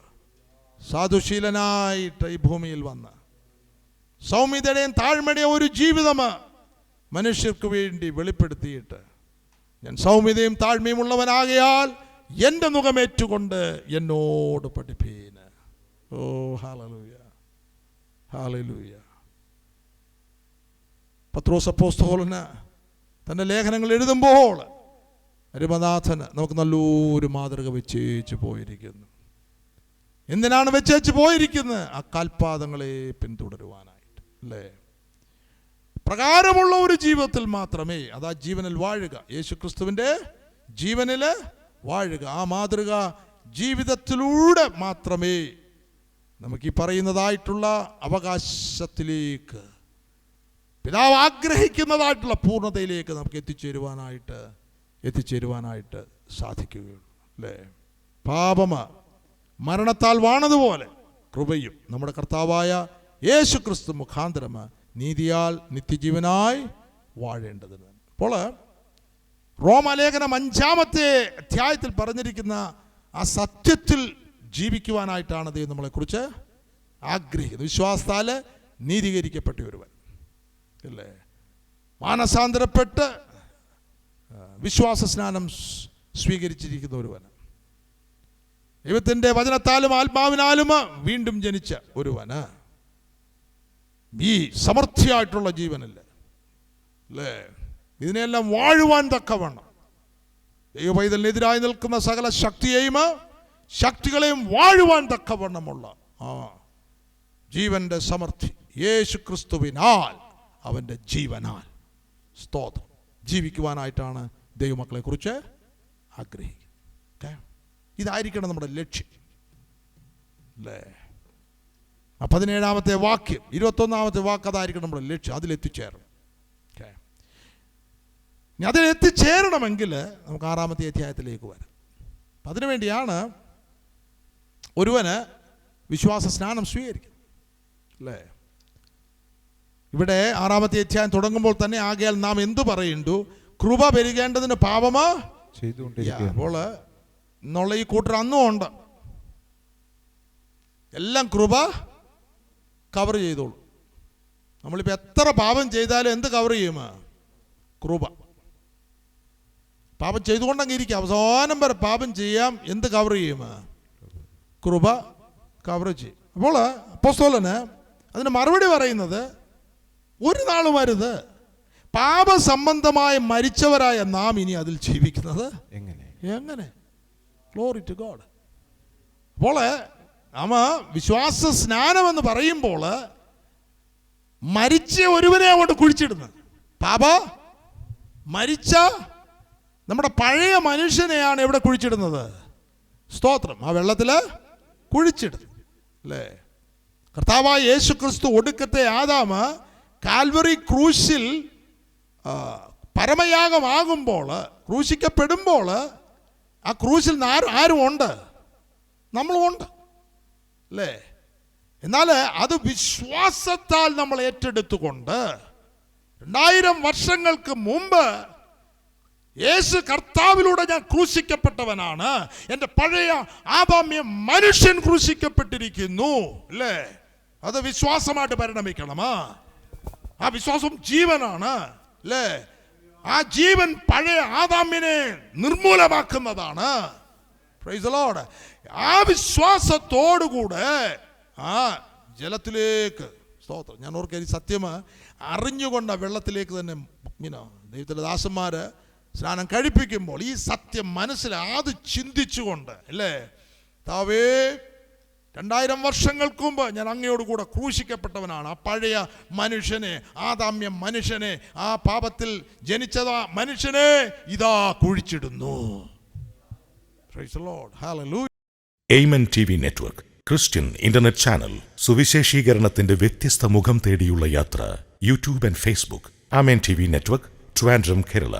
B: സാധുശീലനായിട്ട് ഈ ഭൂമിയിൽ വന്ന് സൗമ്യതയുടെയും താഴ്മയുടെയും ഒരു ജീവിതം മനുഷ്യർക്ക് വേണ്ടി വെളിപ്പെടുത്തിയിട്ട്, ഞാൻ സൗമ്യതയും താഴ്മയും ഉള്ളവനാകയാൽ എൻ്റെ മുഖമേറ്റുകൊണ്ട് എന്നോട് പഠിപ്പീൻ. ഓ ഹല്ലേലൂയ, ഹല്ലേലൂയ. പത്രോസ് അപ്പോസ്തലന് തൻ്റെ ലേഖനങ്ങൾ എഴുതുമ്പോൾ അരുമനാഥന് നമുക്ക് നല്ലൊരു മാതൃക വെച്ചേച്ച് പോയിരിക്കുന്നു. എന്തിനാണ് വെച്ചേച്ച് പോയിരിക്കുന്നത്? ആ കാൽപാദങ്ങളെ പിന്തുടരുവാനായിട്ട് അല്ലേ. പ്രകാരമുള്ള ഒരു ജീവിതത്തിൽ മാത്രമേ, അതാ ജീവനിൽ വാഴുക, യേശു ക്രിസ്തുവിൻ്റെ ജീവനിൽ വാഴുക. ആ മാതൃക ജീവിതത്തിലൂടെ മാത്രമേ നമുക്ക് ഈ പറയുന്നതായിട്ടുള്ള അവകാശത്തിലേക്ക്, പിതാവ് ആഗ്രഹിക്കുന്നതായിട്ടുള്ള പൂർണ്ണതയിലേക്ക് നമുക്ക് എത്തിച്ചേരുവാനായിട്ട് സാധിക്കുകയുള്ളൂ അല്ലേ. പാപമ മരണത്താൽ വാണതുപോലെ കൃപയും നമ്മുടെ കർത്താവായ യേശു ക്രിസ്തു മുഖാന്തരം നീതിയാൽ നിത്യജീവനായി വാഴേണ്ടതിന്. അപ്പോൾ റോമാലേഖനം 5-ാമത്തെ അധ്യായത്തിൽ പറഞ്ഞിരിക്കുന്ന ആ സത്യത്തിൽ ജീവിക്കുവാനായിട്ടാണ് ദൈവം നമ്മളെക്കുറിച്ച് ആഗ്രഹിക്കുന്നത്. വിശ്വാസത്താൽ നീതീകരിക്കപ്പെട്ട ഒരുവൻ അല്ലേ, മാനസാന്തരപ്പെട്ട് വിശ്വാസ സ്നാനം സ്വീകരിച്ചിരിക്കുന്ന ഒരുവൻ, ദൈവത്തിൻ്റെ വചനത്താലും ആത്മാവിനാലും വീണ്ടും ജനിച്ച ഒരുവന് ഈ സമൃദ്ധിയായിട്ടുള്ള ജീവനല്ലേ അല്ലേ, ഇതിനെല്ലാം വാഴുവാൻ തക്കവണ്ണം ദൈവ പൈതലിനെതിരായി നിൽക്കുന്ന സകല ശക്തികളെയും വാഴുവാൻ തക്കവണ്ണമുള്ള ആ ജീവന്റെ സമൃദ്ധി യേശു ക്രിസ്തുവിനാൽ, അവൻ്റെ ജീവനാൽ സ്തോത്രം ജീവിക്കുവാനായിട്ടാണ് ദൈവമക്കളെ കുറിച്ച് ആഗ്രഹിക്കുന്നത്. ഇതായിരിക്കണം നമ്മുടെ ലക്ഷ്യം അല്ലേ. 17-ാമത്തെ വാക്യം 21-ാമത്തെ വാക്ക് അതായിരിക്കണം നമ്മുടെ ലക്ഷ്യം. അതിലെത്തിച്ചേരണം. ഇനി അതിലെത്തിച്ചേരണമെങ്കിൽ നമുക്ക് 6-ാമത്തെ അധ്യായത്തിലേക്ക് വരാം. അപ്പം അതിനുവേണ്ടിയാണ് ഒരുവന് വിശ്വാസ സ്നാനം സ്വീകരിക്കും അല്ലേ. ഇവിടെ 6-ാമത്തെ അധ്യായം തുടങ്ങുമ്പോൾ തന്നെ ആകയാൽ നാം എന്തു പറയുന്നു, കൃപ പെരുകേണ്ടതിന് പാപമോ ചെയ്തുകൊണ്ടിരിക്കുക. അപ്പോൾ എന്നുള്ള ഈ കൂട്ടർ അന്നും ഉണ്ട്. എല്ലാം കൃപ കവർ ചെയ്തോളൂ. നമ്മളിപ്പോൾ എത്ര പാപം ചെയ്താലും എന്ത് കവർ ചെയ്യും? കൃപ. പാപം ചെയ്തുകൊണ്ടങ്ങ് ഇരിക്കുക, അവസാനം വരെ പാപം ചെയ്യാം, എന്ത് കവർ ചെയ്യും? കൃപ കവർ ചെയ്യും. അപ്പോൾ അപ്പോസ്തലന് അതിന് മറുപടി പറയുന്നത്, ഒരു നാളും വരുത് പാപസംബന്ധമായി മരിച്ചവരായ നാം ഇനി അതിൽ ജീവിക്കുന്നത് എങ്ങനെ? Glory to God. അപ്പോൾ നാം വിശ്വാസ സ്നാനം എന്ന് പറയുമ്പോൾ മരിച്ച ഒരുവനെ അങ്ങോട്ട് കുഴിച്ചിടുന്നത്, മരിച്ച നമ്മുടെ പഴയ മനുഷ്യനെയാണ് എവിടെ കുഴിച്ചിടുന്നത്? സ്തോത്രം, ആ വെള്ളത്തിൽ കുഴിച്ചിടുന്നു അല്ലേ. കർത്താവായ യേശു ക്രിസ്തു ഒടുക്കത്തെ ആദാം കാൽവറി ക്രൂശിൽ പരമയാഗമാകുമ്പോൾ, ക്രൂശിക്കപ്പെടുമ്പോൾ ആ ക്രൂശിൽ ആരും ഉണ്ട്? നമ്മളുമുണ്ട് അല്ലേ. എന്നാൽ അത് വിശ്വാസത്താൽ നമ്മൾ ഏറ്റെടുത്തുകൊണ്ട് 2000 വർഷങ്ങൾക്ക് മുമ്പ് യേശു കർത്താവിലൂടെ ഞാൻ ക്രൂശിക്കപ്പെട്ടവനാണ്. എൻ്റെ പഴയ ആദാമ്യ മനുഷ്യൻ ക്രൂശിക്കപ്പെട്ടിരിക്കുന്നു. അല്ലേ? അത് വിശ്വാസമായിട്ട് പരിണമിക്കണം. ആ വിശ്വാസം ജീവനാണ്. അല്ലേ? ആ ജീവൻ പഴയ ആദാമ്യനെ നിർമൂലമാക്കുന്നതാണ്. Praise the lord. ആ വിശ്വാസത്തോടുകൂടെ ആ ജലത്തിലേക്ക്, സ്തോത്രം, ഞാൻ ഓർക്കുക, ഈ സത്യം അറിഞ്ഞുകൊണ്ട് വെള്ളത്തിലേക്ക് തന്നെ ദൈവത്തിൻ്റെ ദാസന്മാര് സ്നാനം കഴിപ്പിക്കുമ്പോൾ ഈ സത്യം മനസ്സിൽ അത് ചിന്തിച്ചുകൊണ്ട്, അല്ലേ, താവേ 2000 വർഷങ്ങൾക്ക് മുമ്പ് ഞാൻ അങ്ങയോട് കൂടെ ക്രൂശിക്കപ്പെട്ടവനാണ്. ആ പഴയ മനുഷ്യനെ, ആദാമ്യ മനുഷ്യനെ, ആ പാപത്തിൽ ജനിച്ചതാ മനുഷ്യനെ ഇതാ കുഴിച്ചിടുന്നു. Praise the lord. Hallelujah.
A: Amen TV network Christian internet channel. സുവിശേഷീകരണത്തിന്റെ വ്യത്യസ്ത മുഖം തേടിയുള്ള യാത്ര. YouTube and Facebook. Amen TV network, Trivandrum, Kerala.